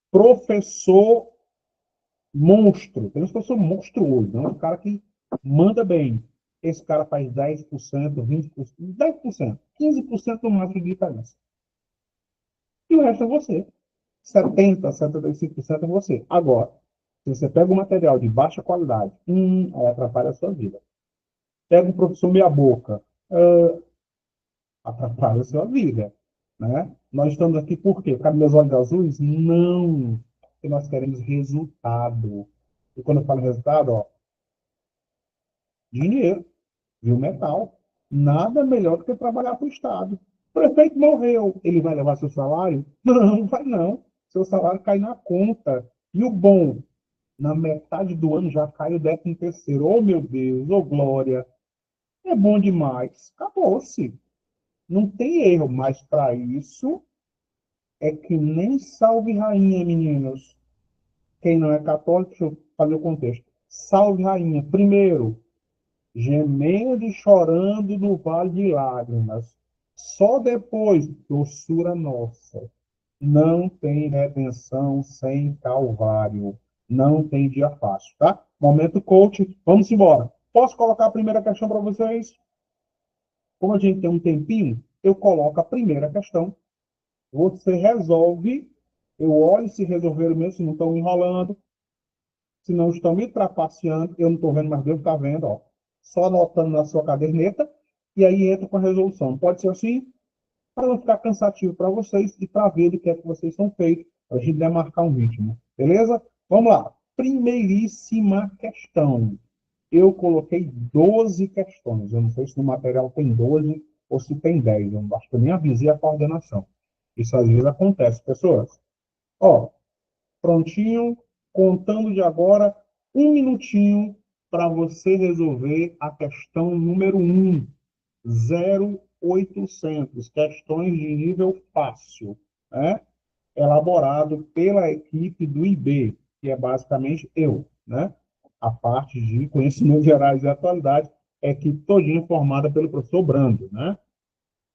Professor monstro. Tem um professor monstruoso, não é um cara que manda bem. Esse cara faz 10%, 20%, 10%, 15% no máximo de diferença. E o resto é você. 70%, 75% é você. Agora, se você pega um material de baixa qualidade, aí atrapalha a sua vida. Pega um professor meia boca, atrapalha a sua vida. Né? Nós estamos aqui por quê? Por causa dos meus olhos azuis? Não. Porque nós queremos resultado. E quando eu falo resultado, ó, dinheiro, viu? Metal. Nada melhor do que trabalhar para o Estado. O prefeito morreu, ele vai levar seu salário? Não, vai não. Seu salário cai na conta. E o bom, na metade do ano já cai o 13º. Oh, meu Deus, oh, glória. É bom demais. Acabou-se. Não tem erro, mas para isso é que nem salve rainha, meninos. Quem não é católico, deixa eu fazer o contexto. Salve rainha. Primeiro, gemendo e chorando no vale de lágrimas. Só depois, doçura nossa. Não tem redenção sem calvário. Não tem dia fácil, tá? Momento coach, vamos embora. Posso colocar a primeira questão para vocês? Como a gente tem um tempinho, eu coloco a primeira questão. Você resolve, eu olho se resolveram mesmo, se não estão enrolando, se não estão me trapaceando, eu não estou vendo, mas Deus está vendo, ó. Só anotando na sua caderneta, e aí entra com a resolução. Pode ser assim, para não ficar cansativo para vocês e para ver do que é que vocês são feitos, para a gente demarcar um ritmo. Beleza? Vamos lá. Primeiríssima questão. Eu coloquei 12 questões. Eu não sei se no material tem 12 ou se tem 10. Eu acho que eu nem avisei a coordenação. Isso às vezes acontece, pessoas. Ó, prontinho, contando de agora, um minutinho para você resolver a questão número 1. 0800, questões de nível fácil, né? Elaborado pela equipe do IB, que é basicamente eu, né? A parte de conhecimentos gerais e atualidade, é equipe todinha formada pelo professor Brando, né?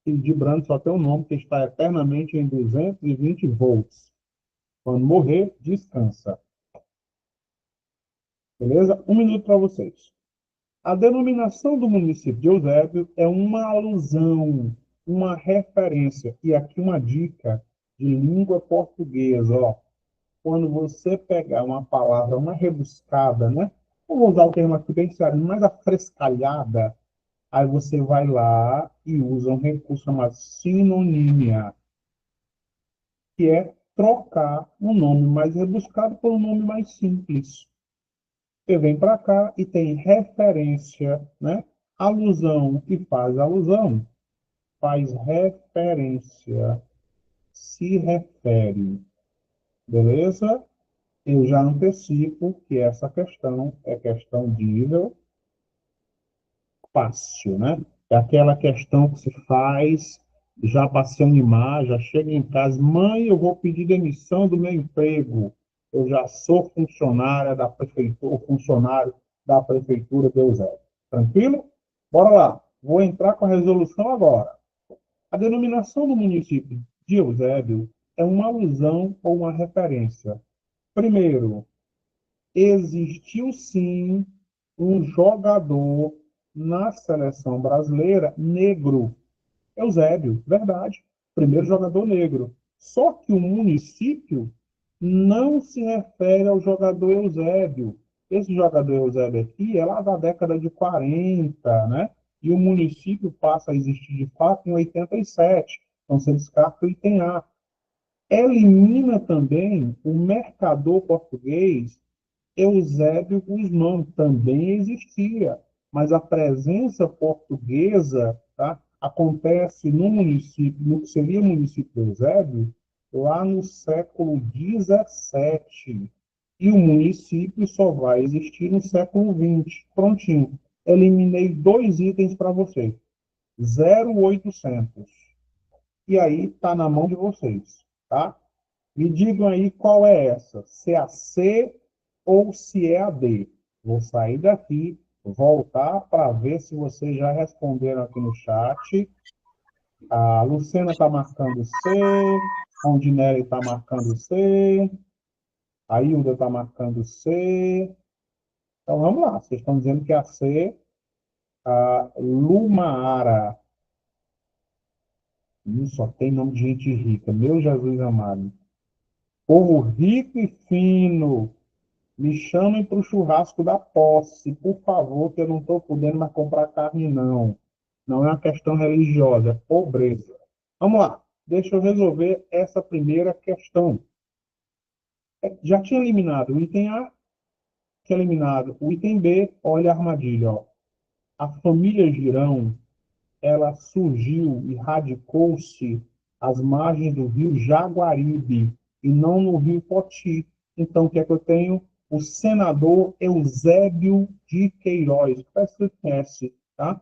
E de Brando só tem um nome que está eternamente em 220 volts. Quando morrer, descansa. Beleza? Um minuto para vocês. A denominação do município de Eusébio é uma alusão, uma referência. E aqui uma dica de língua portuguesa, ó. Quando você pegar uma palavra, uma rebuscada, né? Vou usar o termo aqui bem sério, mais afrescalhada, aí você vai lá e usa um recurso chamado sinonímia, que é trocar um nome mais rebuscado por um nome mais simples. Você vem para cá e tem referência, né? Alusão e faz alusão, faz referência, se refere, beleza? Eu já antecipo que essa questão é questão de nível fácil, né? É aquela questão que se faz já para se animar, já chega em casa, mãe, eu vou pedir demissão do meu emprego. Eu já sou funcionária da prefeitura, funcionário da prefeitura de Eusébio. Tranquilo? Bora lá. Vou entrar com a resolução agora. A denominação do município de Eusébio é uma alusão ou uma referência. Primeiro, existiu sim um jogador na seleção brasileira negro. Eusébio, verdade. Primeiro jogador negro. Só que o município não se refere ao jogador Eusébio. Esse jogador Eusébio aqui é lá da década de 40, né? E o município passa a existir de fato em 87. Então, você descarta o item A. Elimina também o mercador português Eusébio Guzmão, também existia, mas a presença portuguesa, tá, acontece no município, no que seria o município de Eusébio, lá no século XVII. E o município só vai existir no século XX. Prontinho. Eliminei 2 itens para vocês. 0800. E aí está na mão de vocês, tá? Me digam aí qual é essa, se é a C ou se é a D. Vou sair daqui, voltar para ver se vocês já responderam aqui no chat. A Luciana está marcando C, a Ondinelli está marcando C, a Hilda está marcando C. Então vamos lá, vocês estão dizendo que é a C, a Lumaara. Só tem nome de gente rica, meu Jesus amado. Povo rico e fino. Me chamem para o churrasco da posse, por favor, que eu não estou podendo mais comprar carne, não. Não é uma questão religiosa, é pobreza. Vamos lá, deixa eu resolver essa primeira questão. Já tinha eliminado o item A, tinha eliminado o item B, olha a armadilha. Ó. A família Girão ela surgiu e radicou-se às margens do rio Jaguaribe e não no rio Poti. Então, o que é que eu tenho? O senador Eusébio de Queiroz, que você conhece, tá?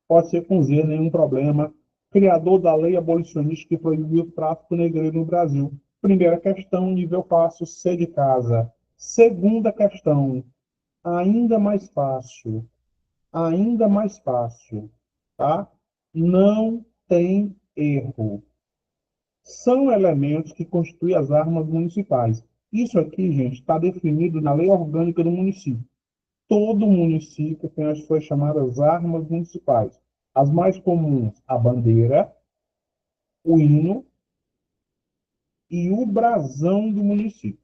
Pode ser com Z, nenhum problema. Criador da lei abolicionista que proibiu o tráfico negreiro no Brasil. Primeira questão, nível fácil, C de casa. Segunda questão, ainda mais fácil. Ainda mais fácil, tá? Não tem erro. São elementos que constituem as armas municipais. Isso aqui, gente, está definido na lei orgânica do município. Todo município tem as suas chamadas armas municipais. As mais comuns, a bandeira, o hino e o brasão do município.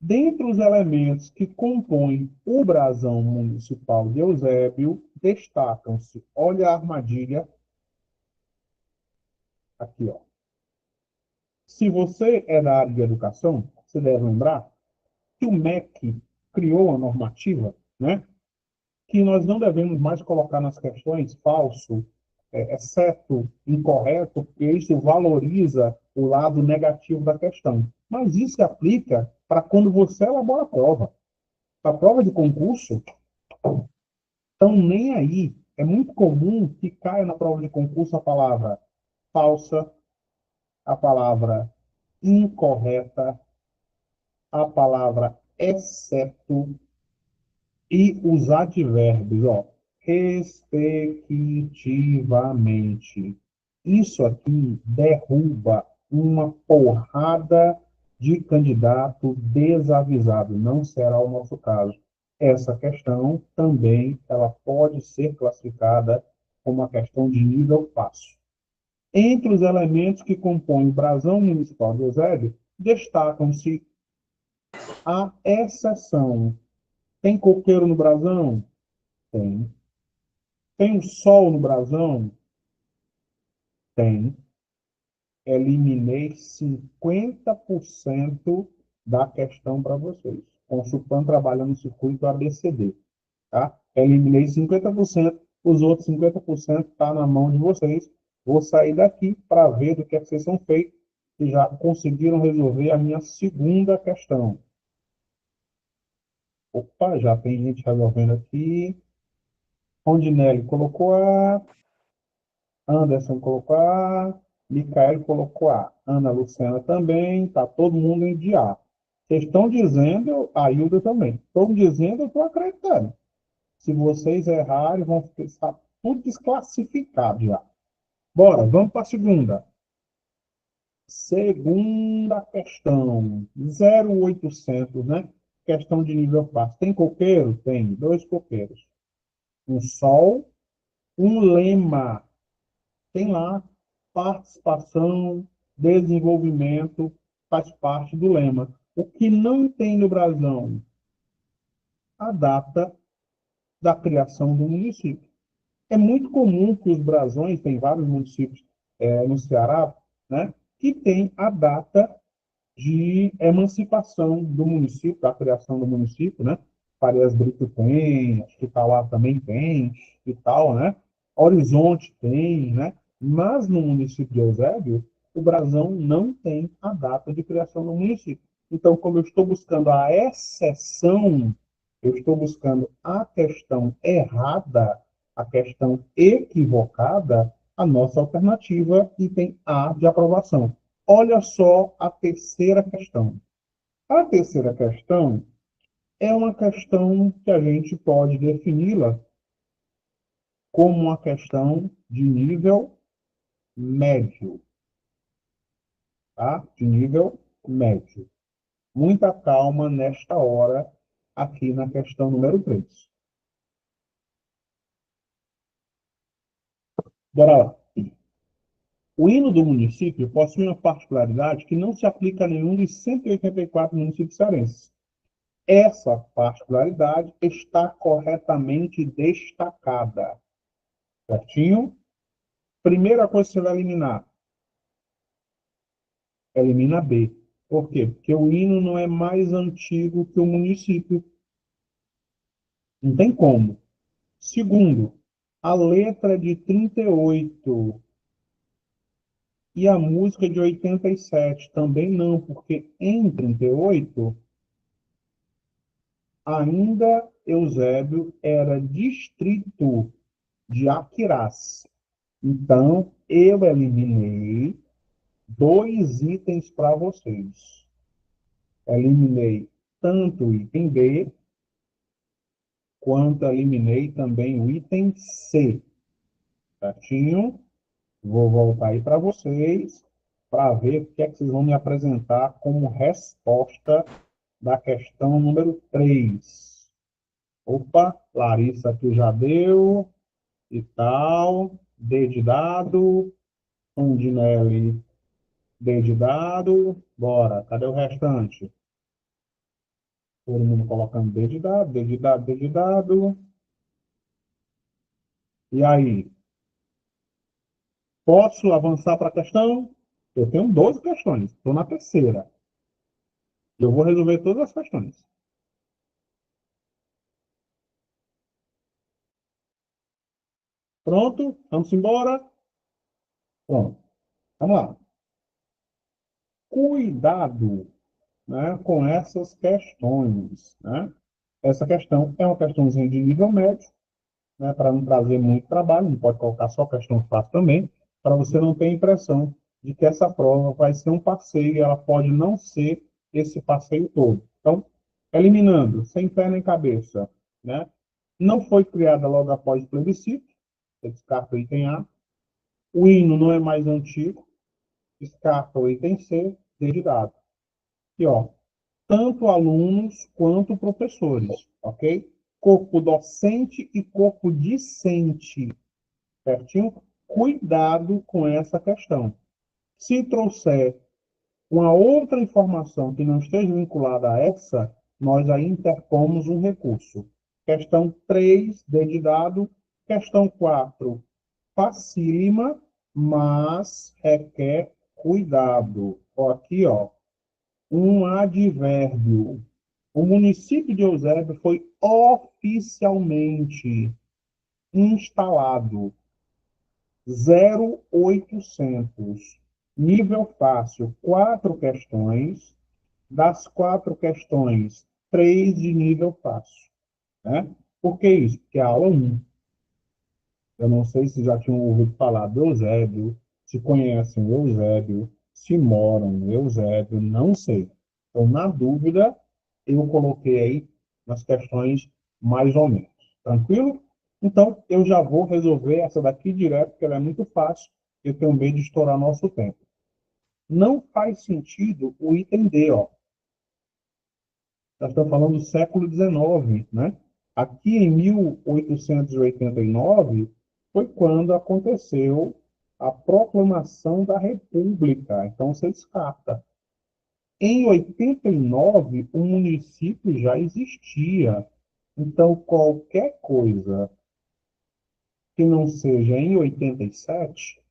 Dentre os elementos que compõem o brasão municipal de Eusébio, destacam-se, olha a armadilha, aqui, ó. Se você é da área de educação, você deve lembrar que o MEC criou a normativa, né, que nós não devemos mais colocar nas questões falso, exceto incorreto, porque isso valoriza o lado negativo da questão. Mas isso se aplica para quando você elabora a prova. A prova de concurso, estão nem aí. É muito comum que caia na prova de concurso a palavra falsa, a palavra incorreta, a palavra exceto e os advérbios, ó, respectivamente. Isso aqui derruba uma porrada de candidato desavisado. Não será o nosso caso. Essa questão também ela pode ser classificada como uma questão de nível fácil. Entre os elementos que compõem o brasão municipal de Eusébio, destacam-se a exceção. Tem coqueiro no brasão? Tem. Tem o sol no brasão? Tem. Eliminei 50% da questão para vocês. Consultando trabalhando no circuito ABCD. Tá? Eliminei 50%, os outros 50% está na mão de vocês. Vou sair daqui para ver do que, é que vocês são feitos e já conseguiram resolver a minha segunda questão. Opa, já tem gente resolvendo aqui. Rondinelli colocou A, Anderson colocou A, Micael colocou A, Ana Luciana também, está todo mundo em de A. Vocês estão dizendo, a Hilda também, estão dizendo, eu estou acreditando. Se vocês errarem, vão ficar tudo desclassificado já. Bora, vamos para a segunda. Segunda questão, 0800, né? Questão de nível fácil. Tem coqueiro? Tem, 2 coqueiros. Um sol, um lema. Tem lá participação, desenvolvimento, faz parte do lema. O que não tem no brasão? A data da criação do município. É muito comum que os brasões, tem vários municípios no Ceará, né, que tem a data de emancipação do município, da criação do município, né? Farias Brito tem, acho que Itauá também tem, e tal, né? Horizonte tem, né? Mas no município de Eusébio, o brasão não tem a data de criação do município. Então, como eu estou buscando a exceção, eu estou buscando a questão errada, a questão equivocada, a nossa alternativa item A de aprovação. Olha só a terceira questão. A terceira questão é uma questão que a gente pode defini-la como uma questão de nível médio, tá? De nível médio. Muita calma nesta hora, aqui na questão número 3. Bora lá. O hino do município possui uma particularidade que não se aplica a nenhum dos 184 municípios cearenses. Essa particularidade está corretamente destacada. Certinho? Primeira coisa que você vai eliminar. Elimina B. Por quê? Porque o hino não é mais antigo que o município. Não tem como. Segundo, A letra é de 38 e a música é de 87. Também não, porque em 38 ainda Eusébio era distrito de Aquirás. Então, eu eliminei dois itens para vocês. Eliminei tanto o item B, quanto eliminei também o item C. Certinho? Vou voltar aí para vocês, para ver o que é que vocês vão me apresentar como resposta da questão número 3. Opa, Larissa aqui já deu e tal. D de dado. Rondinelli, D de dado. Bora, cadê o restante? Todo mundo colocando D de dado, D de dado, D de dado. E aí? Posso avançar para a questão? Eu tenho 12 questões, estou na terceira. Eu vou resolver todas as questões. Pronto? Vamos embora? Pronto. Vamos lá. Cuidado, né, com essas questões, né? Essa questão é uma questãozinha de nível médio, né, para não trazer muito trabalho, não pode colocar só questão fácil também, para você não ter a impressão de que essa prova vai ser um passeio e ela pode não ser esse passeio todo. Então, eliminando, sem pé nem cabeça, né? Não foi criada logo após o plebiscito, você descarta o item A. O hino não é mais antigo, descarta o item C, derivado. Aqui, ó, tanto alunos quanto professores, ok? Corpo docente e corpo discente, certinho? Cuidado com essa questão. Se trouxer uma outra informação que não esteja vinculada a essa, nós aí interpomos um recurso. Questão 3, D de dado. Questão 4, facílima, mas requer cuidado. Ó, aqui, ó, um advérbio. O município de Eusébio foi oficialmente instalado 0800. Nível fácil, 4 questões. Das 4 questões, 3 de nível fácil. Né? Por que isso? Porque a aula 1. Eu não sei se já tinham ouvido falar do Eusébio, se conhecem o Eusébio, se moram no Eusébio, não sei. Então, na dúvida, eu coloquei aí nas questões mais ou menos. Tranquilo? Então, eu já vou resolver essa daqui direto, porque ela é muito fácil. Eu tenho medo de estourar nosso tempo. Não faz sentido o item D, ó. Nós estamos falando do século XIX, né? Aqui em 1889 foi quando aconteceu a proclamação da República. Então, você descarta. Em 89, o município já existia. Então, qualquer coisa que não seja em 87,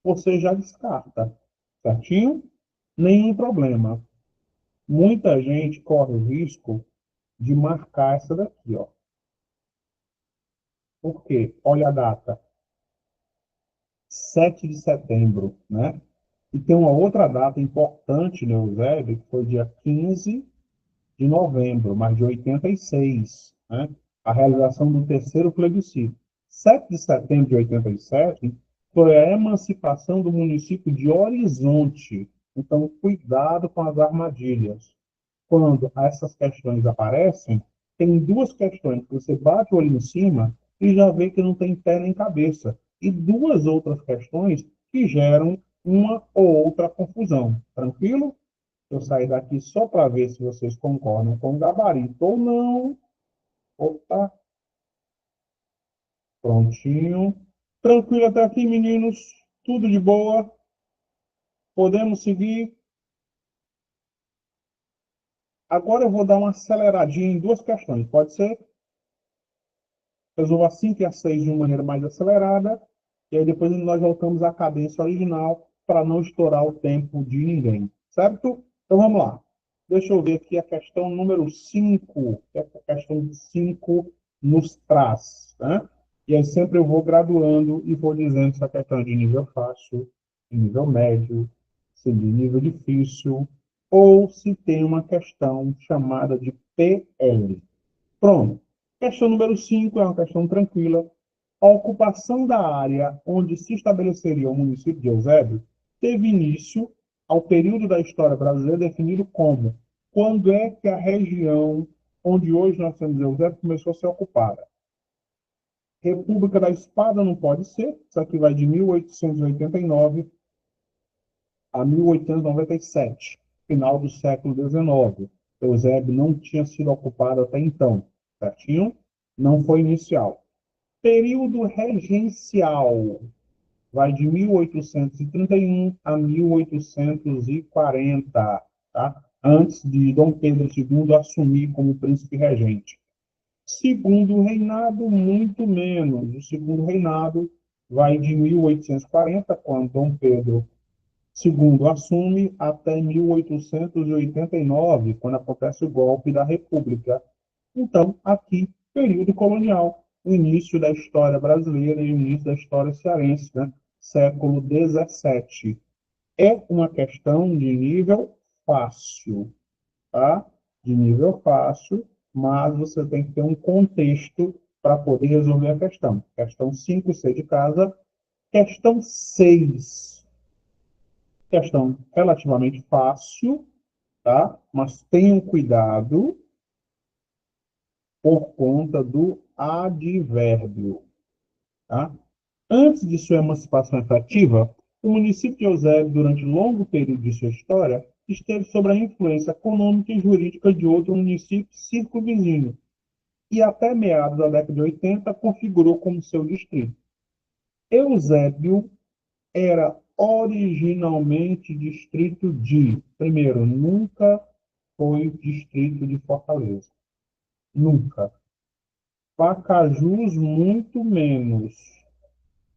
você já descarta. Certinho? Nenhum problema. Muita gente corre o risco de marcar essa daqui, ó. Por quê? Olha a data. 7 de setembro, né? E tem uma outra data importante, né, Eusébio, que foi dia 15 de novembro, mas de 86, né? A realização do terceiro plebiscito. 7 de setembro de 87 foi a emancipação do município de Horizonte. Então, cuidado com as armadilhas. Quando essas questões aparecem, tem duas questões que você bate o olho em cima e já vê que não tem pé nem cabeça. E duas outras questões que geram uma ou outra confusão. Tranquilo? Eu sair daqui só para ver se vocês concordam com o gabarito ou não. Opa, prontinho. Tranquilo até aqui, meninos. Tudo de boa. Podemos seguir. Agora eu vou dar uma aceleradinha em duas questões. Pode ser? Resolvo a 5 e a 6 de uma maneira mais acelerada. E aí depois nós voltamos à cadência original para não estourar o tempo de ninguém. Certo? Então vamos lá. Deixa eu ver aqui a questão número 5. Que é a questão 5 nos traz. Né? E aí sempre eu vou graduando e vou dizendo se a questão é de nível fácil, de nível médio, se de nível difícil, ou se tem uma questão chamada de PL. Pronto. Questão número 5 é uma questão tranquila. A ocupação da área onde se estabeleceria o município de Eusébio teve início ao período da história brasileira definido como quando é que a região onde hoje nós temos Eusébio começou a ser ocupada. República da Espada não pode ser, isso aqui vai de 1889 a 1897, final do século XIX. Eusébio não tinha sido ocupado até então, certinho? Não foi inicial. Período regencial vai de 1831 a 1840, tá? Antes de Dom Pedro II assumir como príncipe regente. Segundo reinado, muito menos. O segundo reinado vai de 1840, quando Dom Pedro II assume, até 1889, quando acontece o golpe da República. Então, aqui, período colonial, o início da história brasileira e o início da história cearense, né? Século XVII. É uma questão de nível fácil, tá? De nível fácil, mas você tem que ter um contexto para poder resolver a questão. Questão 5, C de casa. Questão 6. Questão relativamente fácil, tá? Mas tenham cuidado por conta do advérbio, tá? Antes de sua emancipação efetiva, o município de Eusébio, durante longo período de sua história, esteve sob a influência econômica e jurídica de outro município circunvizinho, e até meados da década de 80 configurou como seu distrito. Eusébio era originalmente distrito de, primeiro, nunca foi distrito de Fortaleza. Nunca. Pacajus, muito menos.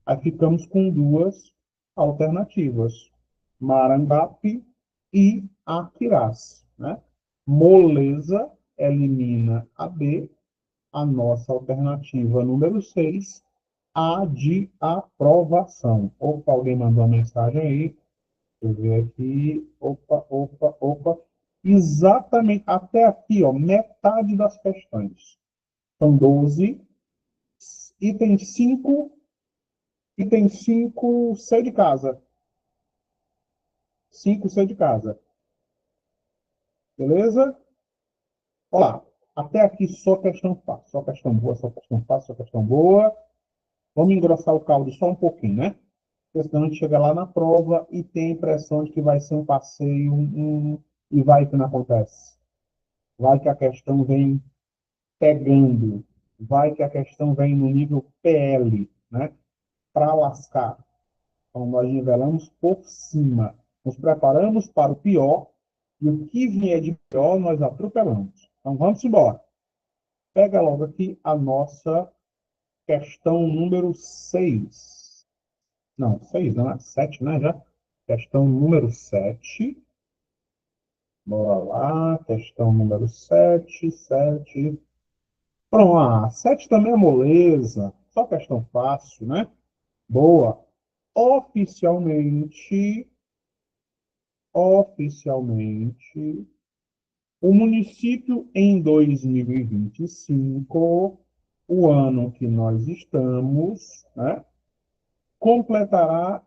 Aí ficamos com duas alternativas: Maranguape e Aquirás, né? Moleza elimina a B, a nossa alternativa número 6, A de aprovação. Opa, alguém mandou uma mensagem aí. Deixa eu ver aqui. Opa, opa, opa. Exatamente, até aqui, ó, metade das questões. São 12. Item 5, item 5, C de casa. 5, C de casa. Beleza? Olá. Até aqui só questão fácil. Só questão boa, só questão fácil, só questão boa. Vamos engrossar o caldo só um pouquinho, né? Porque senão a gente chega lá na prova e tem a impressão de que vai ser um passeio, e vai que não acontece. Vai que a questão vem pegando. Vai que a questão vem no nível PL, né? Para lascar. Então, nós nivelamos por cima. Nos preparamos para o pior, e o que vier de pior, nós atropelamos. Então, vamos embora. Pega logo aqui a nossa questão número 6. Não, 6 não, é 7, né, já? Questão número 7. Bora lá, questão número 7, 7. Pronto, 7 também é moleza. Só questão fácil, né? Boa. Oficialmente, oficialmente, o município em 2025, o ano que nós estamos, né, completará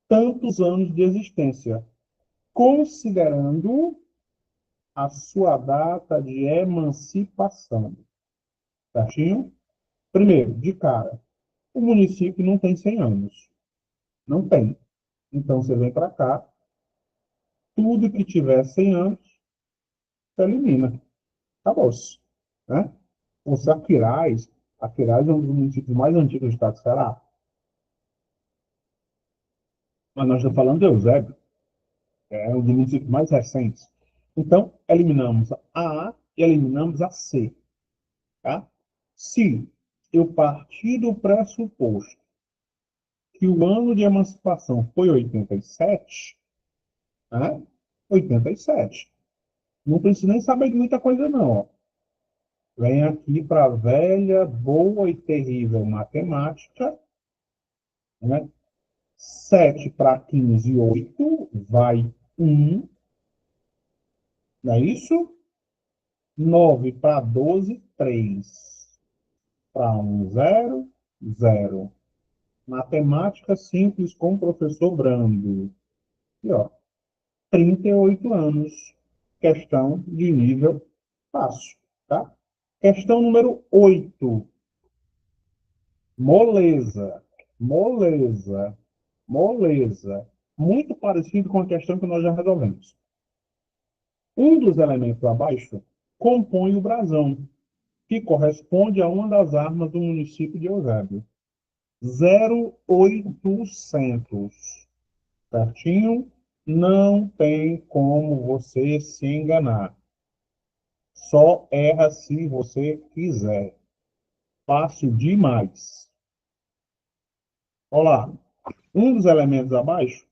tantos anos de existência, considerando a sua data de emancipação. Certinho? Primeiro, de cara, o município não tem 100 anos. Não tem. Então, você vem para cá, tudo que tiver 100 anos, você elimina. Acabou-se. Né? Os Aquiraz, Aquiraz é um dos municípios mais antigos do estado do Ceará. Mas nós estamos falando de Eusébio, é um dos municípios mais recentes. Então, eliminamos a A e eliminamos a C. Tá? Se eu partir do pressuposto que o ano de emancipação foi 87, né? 87. Não preciso nem saber de muita coisa, não. Ó. Vem aqui para a velha, boa e terrível matemática, né? 7 para 15, 8, vai 1, não é isso? 9 para 12, 3. Para 1, 0, 0. Matemática simples com o professor Brando. E, ó, 38 anos. Questão de nível fácil, tá? Questão número 8. Moleza, moleza, moleza. Muito parecido com a questão que nós já resolvemos. Um dos elementos abaixo compõe o brasão, que corresponde a uma das armas do município de Eusébio. 0800. Certinho? Não tem como você se enganar. Só erra se você quiser. Fácil demais. Olha lá. Um dos elementos abaixo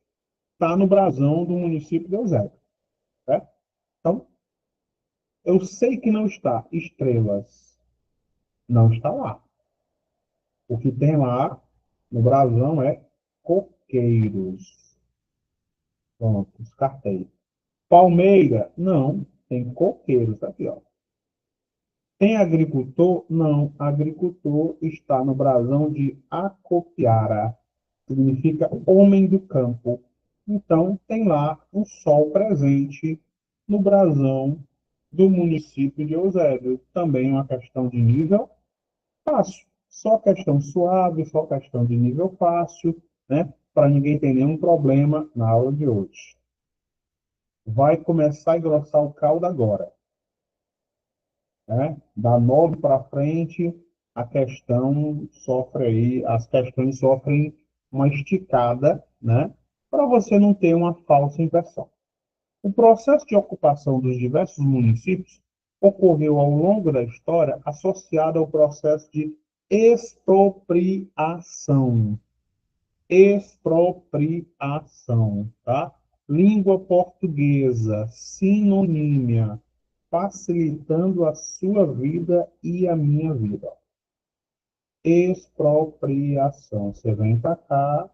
está no brasão do município de Eusébio. Certo? Então, eu sei que não está. Estrelas. Não está lá. O que tem lá no brasão é coqueiros. Pronto, descartei. Palmeira? Não. Tem coqueiros. Tá aqui, ó. Tem agricultor? Não. Agricultor está no brasão de Acopiara. Significa homem do campo. Então, tem lá um sol presente no brasão do município de Eusébio. Também uma questão de nível fácil. Só questão suave, só questão de nível fácil, né? Para ninguém ter nenhum problema na aula de hoje. Vai começar a engrossar o caldo agora. Né? Da 9 para frente, a questão sofre aí, as questões sofrem uma esticada, né? Para você não ter uma falsa impressão. O processo de ocupação dos diversos municípios ocorreu ao longo da história associado ao processo de expropriação. Expropriação, tá? Língua portuguesa, sinonímia, facilitando a sua vida e a minha vida. Expropriação. Você vem para cá,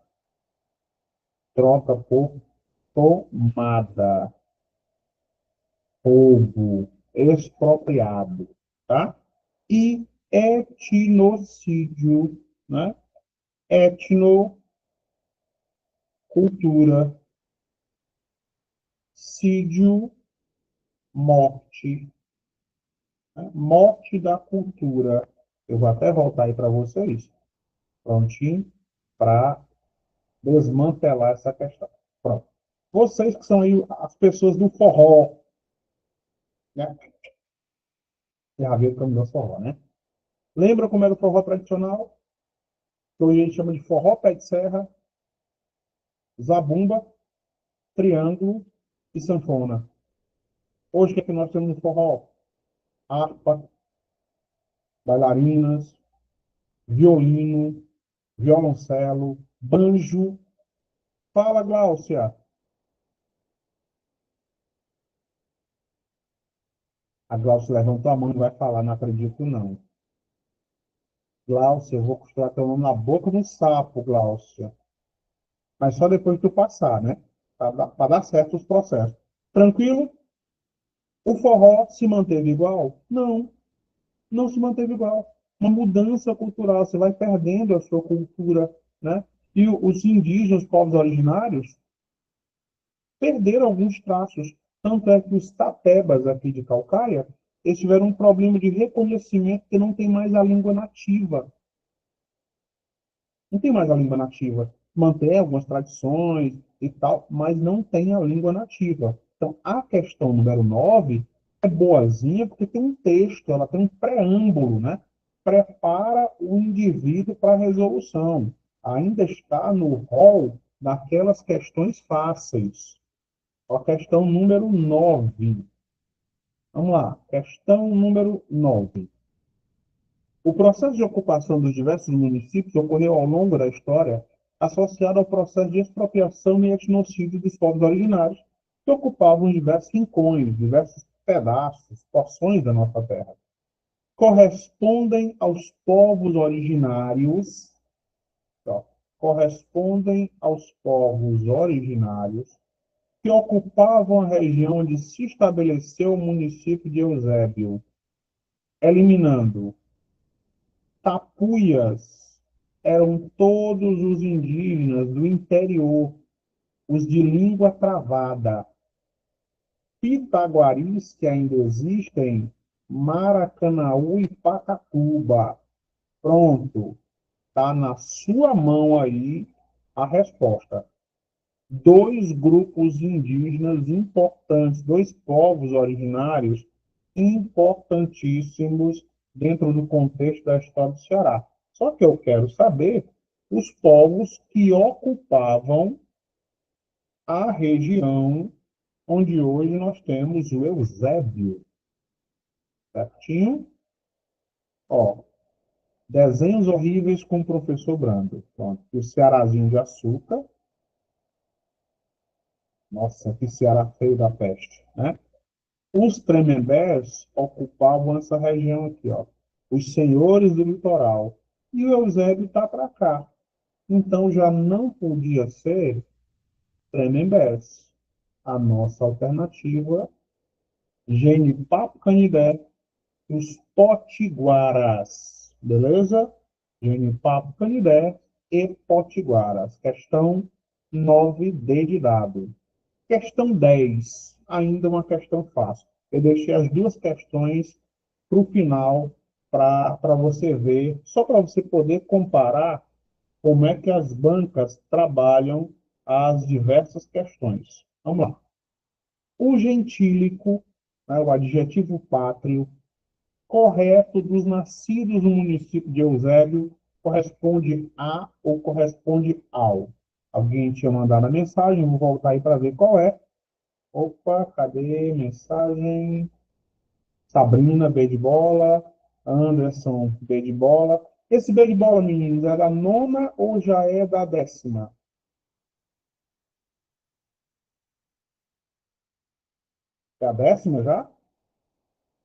troca por tomada, roubo, expropriado, tá? E etnocídio, né? Etnocultura, sídio, morte, né? Morte da cultura. Eu vou até voltar aí para vocês, prontinho, para desmantelar essa questão. Pronto. Vocês que são aí as pessoas do forró, né? Já viu como é o forró, né? Lembra como era o forró tradicional? Que hoje a gente chama de forró pé de serra, zabumba, triângulo e sanfona. Hoje o que é que nós temos no forró? Harpa, bailarinas, violino, violoncelo, banjo. Fala, Gláucia. A Gláucia levantou a mão e vai falar, não acredito não. Gláucia, eu vou costurar teu nome na boca do sapo, Gláucia. Mas só depois que tu passar, né? Para dar certo os processos. Tranquilo? O forró se manteve igual? Não, não se manteve igual. Uma mudança cultural, você vai perdendo a sua cultura, né? E os indígenas, os povos originários, perderam alguns traços. Tanto é que os tapebas aqui de Calcaia, eles tiveram um problema de reconhecimento que não tem mais a língua nativa. Não tem mais a língua nativa. Mantém algumas tradições e tal, mas não tem a língua nativa. Então, a questão número 9 é boazinha porque tem um texto, ela tem um preâmbulo, né? Prepara o indivíduo para a resolução. Ainda está no rol daquelas questões fáceis. A questão número 9. Vamos lá. Questão número 9. O processo de ocupação dos diversos municípios ocorreu ao longo da história associado ao processo de expropriação e etnocídio dos povos originários, que ocupavam diversos rincões, diversos pedaços, porções da nossa terra. correspondem aos povos originários, ó, correspondem aos povos originários que ocupavam a região onde se estabeleceu o município de Eusébio, eliminando tapuias, eram todos os indígenas do interior, os de língua travada, pitaguaris, que ainda existem, Maracanaú e Pacatuba. Pronto, está na sua mão aí a resposta. Dois grupos indígenas importantes, dois povos originários importantíssimos dentro do contexto da história do Ceará. Só que eu quero saber os povos que ocupavam a região onde hoje nós temos o Eusébio. Certinho? Ó, desenhos horríveis com o professor Brando. Pronto, o Cearazinho de açúcar. Nossa, que Ceará feio da peste, né? Os Tremembés ocupavam essa região aqui, ó. Os senhores do litoral. E o Eusébio está para cá. Então já não podia ser Tremembés. A nossa alternativa, Genipapo Canidé, os Potiguaras. Beleza? Genipapo Canidé e Potiguaras. Questão 9D de dado. Questão 10, ainda uma questão fácil. Eu deixei as duas questões para o final, para você ver, só para você poder comparar como é que as bancas trabalham as diversas questões. Vamos lá. O gentílico, né, o adjetivo pátrio, correto dos nascidos no município de Eusébio, corresponde a ou corresponde ao? Alguém tinha mandado a mensagem, vou voltar aí para ver qual é. Opa, cadê mensagem? Sabrina, B de bola. Anderson, B de bola. Esse B de bola, meninos, é da nona ou já é da 10ª? É a 10ª já?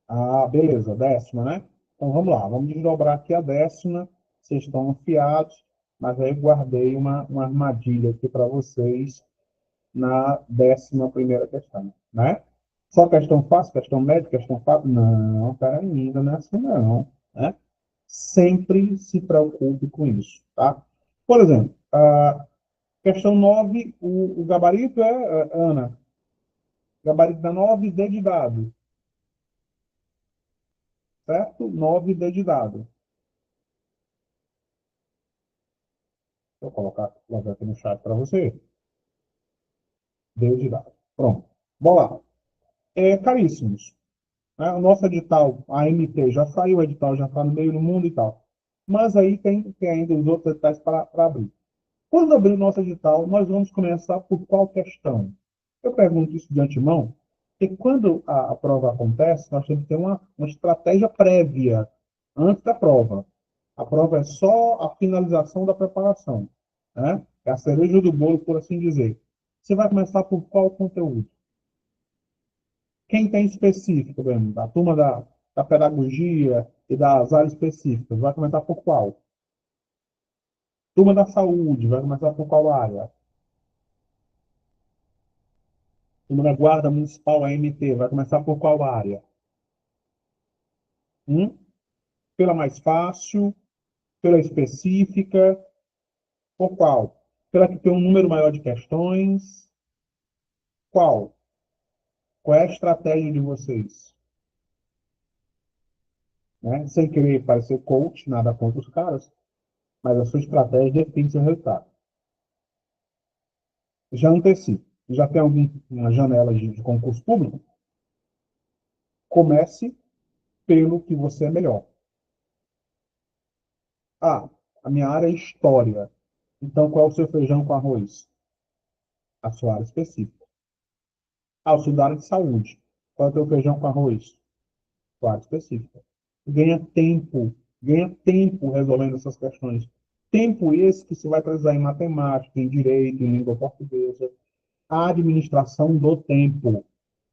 Ah, beleza, 10ª, né? Então vamos lá, vamos desdobrar aqui a 10ª. Vocês estão afiados, mas aí eu guardei uma armadilha aqui para vocês na 11ª questão, né? Só questão fácil, questão média, questão fácil? Não, cara, ainda não é assim não, né? Sempre se preocupe com isso, tá? Por exemplo, a questão 9, o gabarito é, Ana, gabarito da 9, D de dado, certo? 9, D de dado. Vou colocar aqui no chat para você. D de dado. Pronto. Vamos lá. Caríssimos, né? O nosso edital, a AMT, já saiu o edital, já está no meio do mundo e tal. Mas aí tem ainda os outros editais para abrir. Quando abrir o nosso edital, nós vamos começar por qual questão? Eu pergunto isso de antemão, porque quando a prova acontece, nós temos que ter uma estratégia prévia antes da prova. A prova é só a finalização da preparação, né? É a cereja do bolo, por assim dizer. Você vai começar por qual conteúdo? Quem tem específico, mesmo, da turma da pedagogia e das áreas específicas, vai começar por qual? Turma da saúde, vai começar por qual área? Turma da guarda municipal, AMT, vai começar por qual área? Pela mais fácil, pela específica, por qual? Pela que tem um número maior de questões? Qual? Qual é a estratégia de vocês? Né? Sem querer parecer coach, nada contra os caras, mas a sua estratégia define seu resultado. Já antecipo. Já tem alguma janela de concurso público? Comece pelo que você é melhor. Ah, a minha área é história. Então, qual é o seu feijão com arroz? A sua área específica. Ah, eu sou da área de saúde. Qual é o teu feijão com arroz? Sua área específica. Ganha tempo resolvendo essas questões. Tempo esse que você vai precisar em matemática, em direito, em língua portuguesa. A administração do tempo.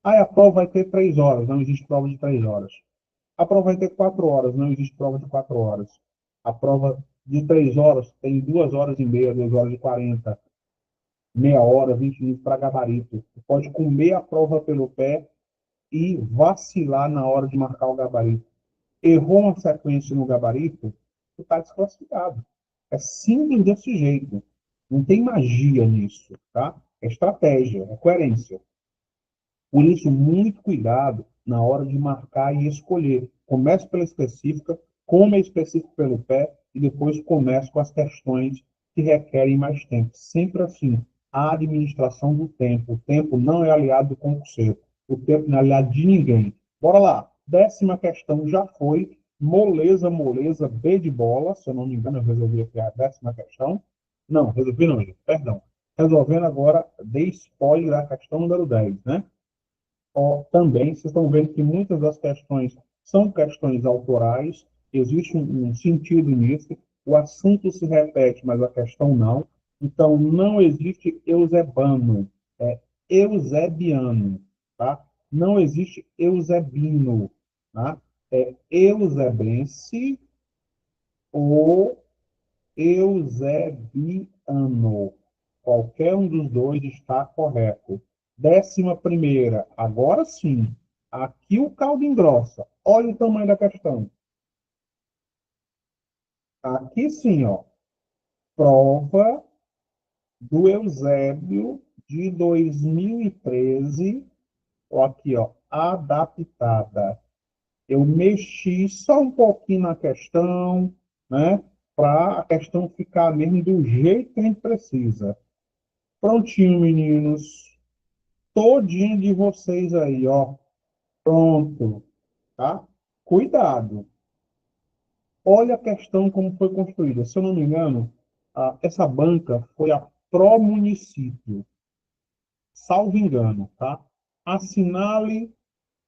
Aí a prova vai ter 3 horas, não existe prova de 3 horas. A prova vai ter 4 horas, não existe prova de 4 horas. A prova de 3 horas tem 2 horas e meia, 2 horas e 40, meia hora, 20 minutos para gabarito. Você pode comer a prova pelo pé e vacilar na hora de marcar o gabarito. Errou uma sequência no gabarito, você está desclassificado. É simples desse jeito. Não tem magia nisso, tá? É estratégia, é coerência. Por isso, muito cuidado na hora de marcar e escolher. Comece pela específica, come a específica pelo pé e depois comece com as questões que requerem mais tempo. Sempre assim, a administração do tempo. O tempo não é aliado do concurseiro. O tempo não é aliado de ninguém. Bora lá. 10ª questão já foi. Moleza, moleza, B de bola. Se eu não me engano, eu resolvi aqui a 10ª questão. Não, resolvi não, gente. Perdão. Resolvendo agora, dei spoiler da questão número 10, né? Também, vocês estão vendo que muitas das questões são questões autorais, existe um sentido nisso, o assunto se repete, mas a questão não. Então, não existe eusebano, é eusebiano, tá? Não existe eusebino, tá? É eusebense ou eusebiano. Qualquer um dos dois está correto. 11ª, agora sim. Aqui o caldo engrossa. Olha o tamanho da questão. Aqui sim, ó. Prova do Eusébio de 2013. Ó, aqui, ó. Adaptada. Eu mexi só um pouquinho na questão, né? Para a questão ficar mesmo do jeito que a gente precisa. Prontinho, meninos. Todinho de vocês aí, ó. Pronto, tá? Cuidado. Olha a questão como foi construída. Se eu não me engano, essa banca foi a Pró-Município. Salvo engano, tá? Assinale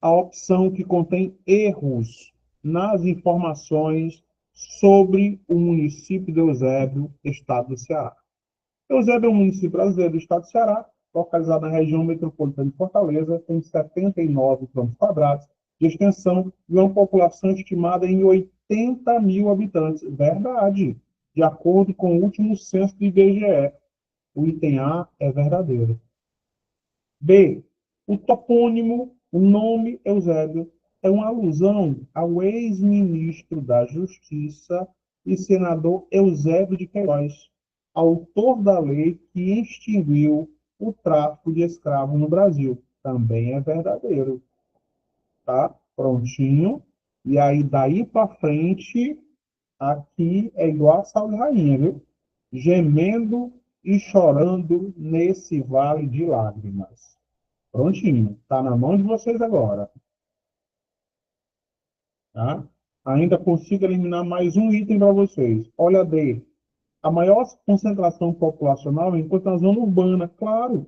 a opção que contém erros nas informações sobre o município de Eusébio, estado do Ceará. Eusébio é um município brasileiro do estado do Ceará, localizado na região metropolitana de Fortaleza, tem 79 km² de extensão e uma população estimada em 80 mil habitantes. Verdade, de acordo com o último censo do IBGE. O item A é verdadeiro. B. O topônimo, o nome Eusébio, é uma alusão ao ex-ministro da Justiça e senador Eusébio de Queiroz, autor da lei que extinguiu o tráfico de escravos no Brasil. Também é verdadeiro. Tá? Prontinho. E aí, daí para frente, aqui é igual a Salve Rainha, viu? Gemendo e chorando nesse vale de lágrimas. Prontinho. Está na mão de vocês agora. Tá? Ainda consigo eliminar mais um item para vocês. Olha D. A maior concentração populacional enquanto na zona urbana, claro.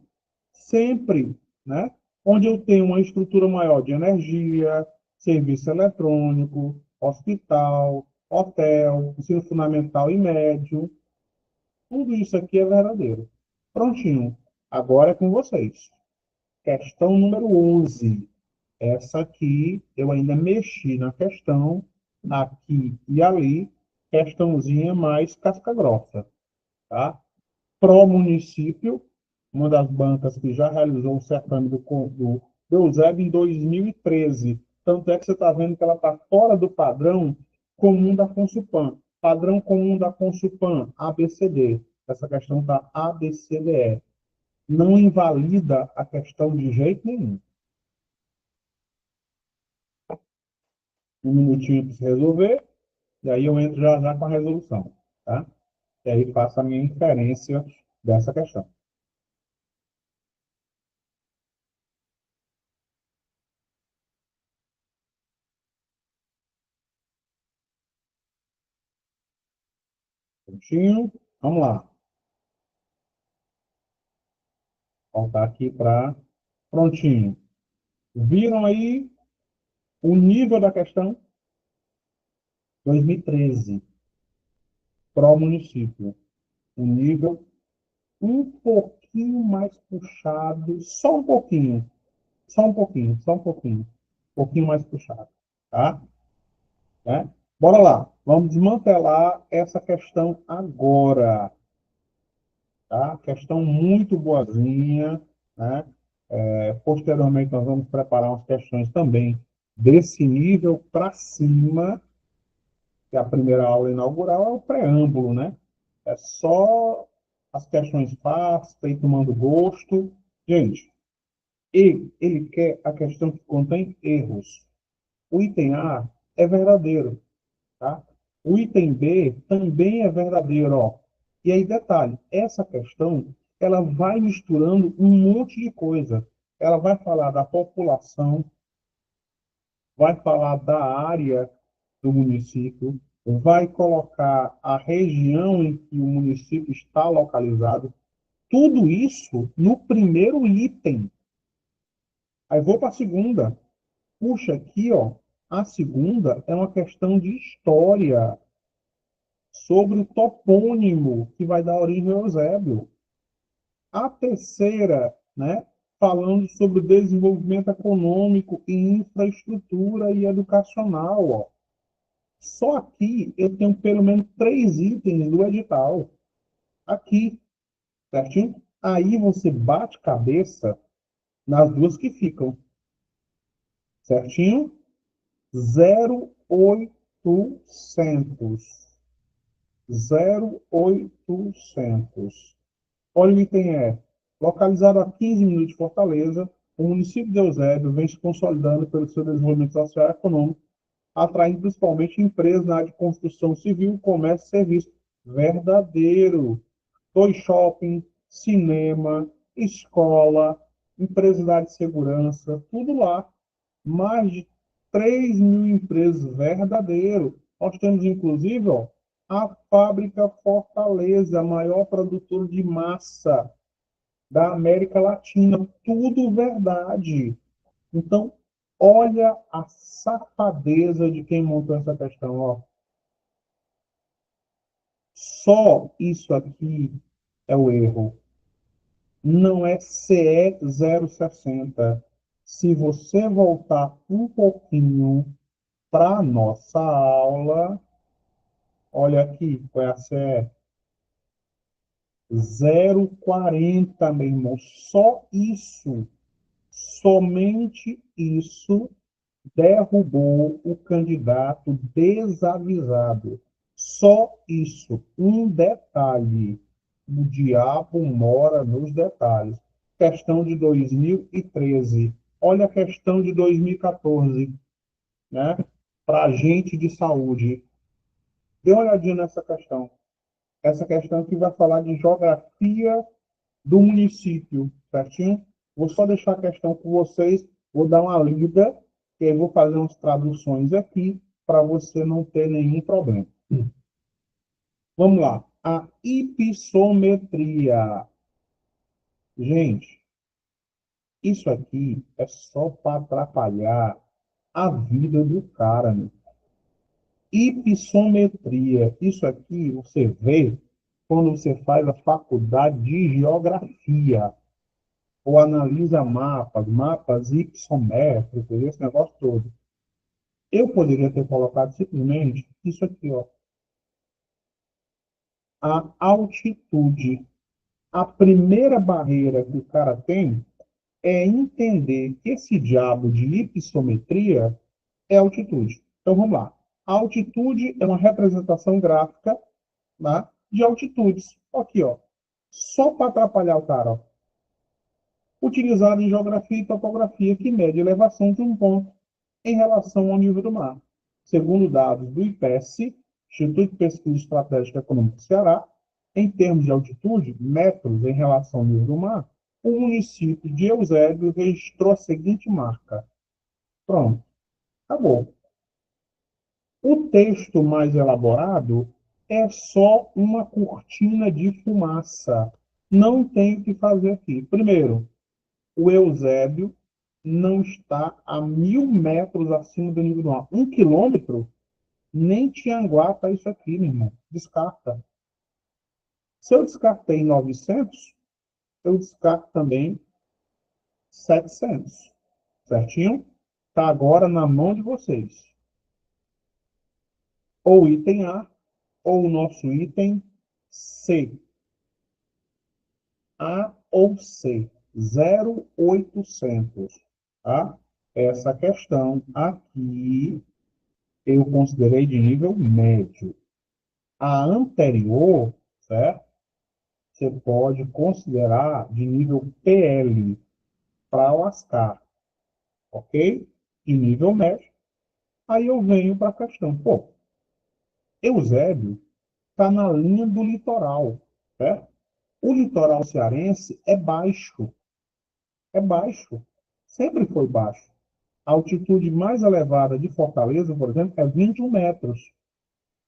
Sempre, né? Onde eu tenho uma estrutura maior de energia, serviço eletrônico, hospital, hotel, ensino fundamental e médio. Tudo isso aqui é verdadeiro. Prontinho. Agora é com vocês. Questão número 11. Essa aqui, eu ainda mexi na questão, aqui e ali, questãozinha mais casca grossa, tá? Pró-Município, uma das bancas que já realizou o certame do Eusébio em 2013. Tanto é que você está vendo que ela está fora do padrão comum da Consulpan. Padrão comum da Consulpan, ABCD. Essa questão está ABCDE. Não invalida a questão de jeito nenhum. Um minutinho para se resolver, e aí eu entro já com a resolução, tá? E aí faço a minha inferência dessa questão. Prontinho? Vamos lá. Voltar aqui para... Prontinho. Viram aí o nível da questão? 2013. Pró-município. Um nível um pouquinho mais puxado, só um pouquinho. Só um pouquinho, só um pouquinho. Um pouquinho mais puxado, tá? né? Bora lá, vamos desmantelar essa questão agora, tá? Questão muito boazinha, né? Posteriormente, nós vamos preparar umas questões também desse nível para cima, que a primeira aula inaugural é o preâmbulo, né? É só as questões fáceis, aí tomando gosto. Gente, ele quer a questão que contém erros. O item A é verdadeiro, tá? O item B também é verdadeiro, ó. E aí, detalhe, essa questão, ela vai misturando um monte de coisa. Ela vai falar da população, vai falar da área do município, vai colocar a região em que o município está localizado. Tudo isso no primeiro item. Aí vou para a segunda. Puxa, aqui, ó, a segunda é uma questão de história sobre o topônimo que vai dar origem ao Eusébio. A terceira, né, falando sobre o desenvolvimento econômico e infraestrutura e educacional, ó. Só aqui eu tenho pelo menos 3 itens do edital. Aqui, certinho? Aí você bate cabeça nas duas que ficam, certinho? 0800. 0800. Olha o item E. Localizado a 15 minutos de Fortaleza, o município de Eusébio vem se consolidando pelo seu desenvolvimento social e econômico, atraindo principalmente empresas na área de construção civil, comércio e serviço. Verdadeiro. Toy shopping, cinema, escola, empresa da área de segurança, tudo lá. Mais de 3 mil empresas verdadeiro. Nós temos, inclusive, ó, a Fábrica Fortaleza, a maior produtora de massa da América Latina. Tudo verdade. Então, olha a safadeza de quem montou essa questão. Ó. Só isso aqui é o erro. Não é CE 060. Se você voltar um pouquinho para a nossa aula, olha aqui, foi a CE 040, meu irmão. Só isso, somente isso derrubou o candidato desavisado. Só isso, um detalhe. O diabo mora nos detalhes. Questão de 2013. Olha a questão de 2014, né? Para gente de saúde. Dê uma olhadinha nessa questão. Essa questão que vai falar de geografia do município, certinho? Vou só deixar a questão com vocês, vou dar uma lida, e aí vou fazer umas traduções aqui, para você não ter nenhum problema. Vamos lá. A hipissometria. Gente, isso aqui é só para atrapalhar a vida do cara, meu. Hipissometria. Isso aqui você vê quando você faz a faculdade de geografia, ou analisa mapas, mapas hipissométricos, esse negócio todo. Eu poderia ter colocado simplesmente isso aqui, ó. A altitude. A primeira barreira que o cara tem é entender que esse diabo de hipissometria é altitude. Então vamos lá. A altitude é uma representação gráfica, né, de altitudes. Aqui, ó. Só para atrapalhar o cara, ó. Utilizado em geografia e topografia que mede a elevação de um ponto em relação ao nível do mar. Segundo dados do IPES, Instituto de Pesquisa Estratégica Econômica do Ceará, em termos de altitude, metros em relação ao nível do mar, o município de Eusébio registrou a seguinte marca. Pronto, acabou. O texto mais elaborado é só uma cortina de fumaça. Não tem o que fazer aqui. Primeiro, o Eusébio não está a 1.000 metros acima do nível do mar. 1 quilômetro? Nem Tianguá está isso aqui, meu irmão. Descarta. Se eu descartei 900, eu descarto também 700. Certinho? Está agora na mão de vocês. ou item A, ou o nosso item C. A ou C, 0,800, tá? Essa questão aqui eu considerei de nível médio. A anterior, certo? Você pode considerar de nível PL, para lascar, ok? De nível médio. Aí eu venho para a questão. Pô, Eusébio está na linha do litoral, certo? O litoral cearense é baixo. É baixo. Sempre foi baixo. A altitude mais elevada de Fortaleza, por exemplo, é 21 metros.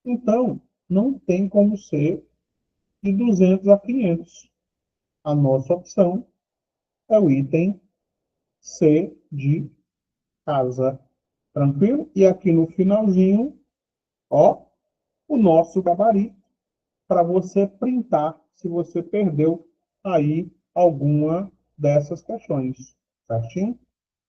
Então, não tem como ser de 200 a 500. A nossa opção é o item C de casa. Tranquilo? E aqui no finalzinho, ó, o nosso gabarito para você printar se você perdeu aí alguma dessas questões. Certinho?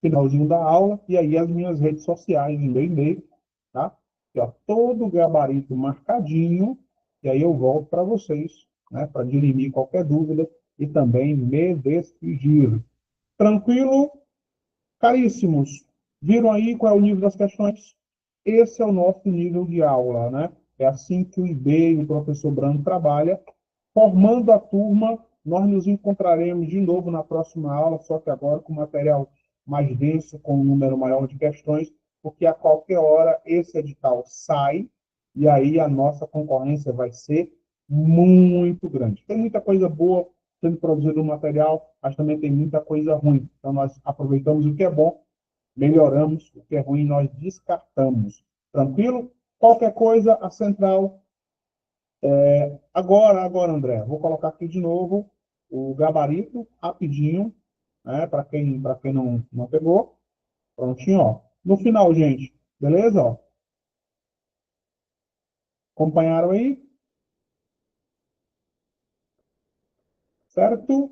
Finalzinho da aula, e aí as minhas redes sociais, em meu e-mail, tá? Aqui, ó, todo o gabarito marcadinho, e aí eu volto para vocês, né, para dirimir qualquer dúvida e também me despedir. Tranquilo? Caríssimos, viram aí qual é o nível das questões? Esse é o nosso nível de aula, né? É assim que o IB e o professor Brando trabalha, formando a turma. Nós nos encontraremos de novo na próxima aula, só que agora com material mais denso, com um número maior de questões, porque a qualquer hora esse edital sai e aí a nossa concorrência vai ser muito grande. Tem muita coisa boa sendo produzida no material, mas também tem muita coisa ruim. Então, nós aproveitamos o que é bom, melhoramos o que é ruim, nós descartamos. Tranquilo? Qualquer coisa, a central. Agora, André, vou colocar aqui de novo o gabarito, rapidinho, né, para quem não pegou. Prontinho, ó. No final, gente, beleza? Ó. Acompanharam aí? Certo?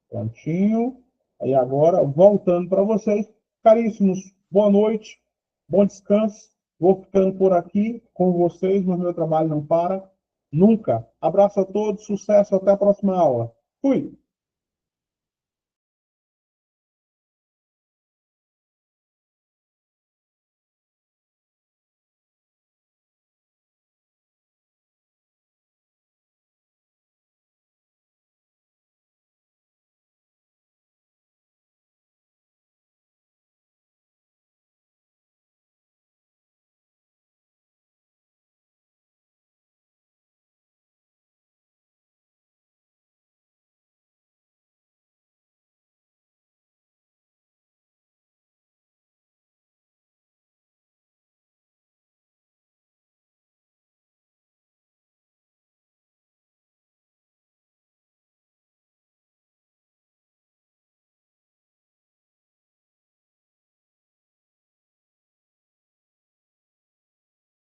Prontinho. Aí agora, voltando para vocês. Caríssimos, boa noite, bom descanso. Vou ficando por aqui com vocês, mas meu trabalho não para nunca. Abraço a todos, sucesso, até a próxima aula. Fui!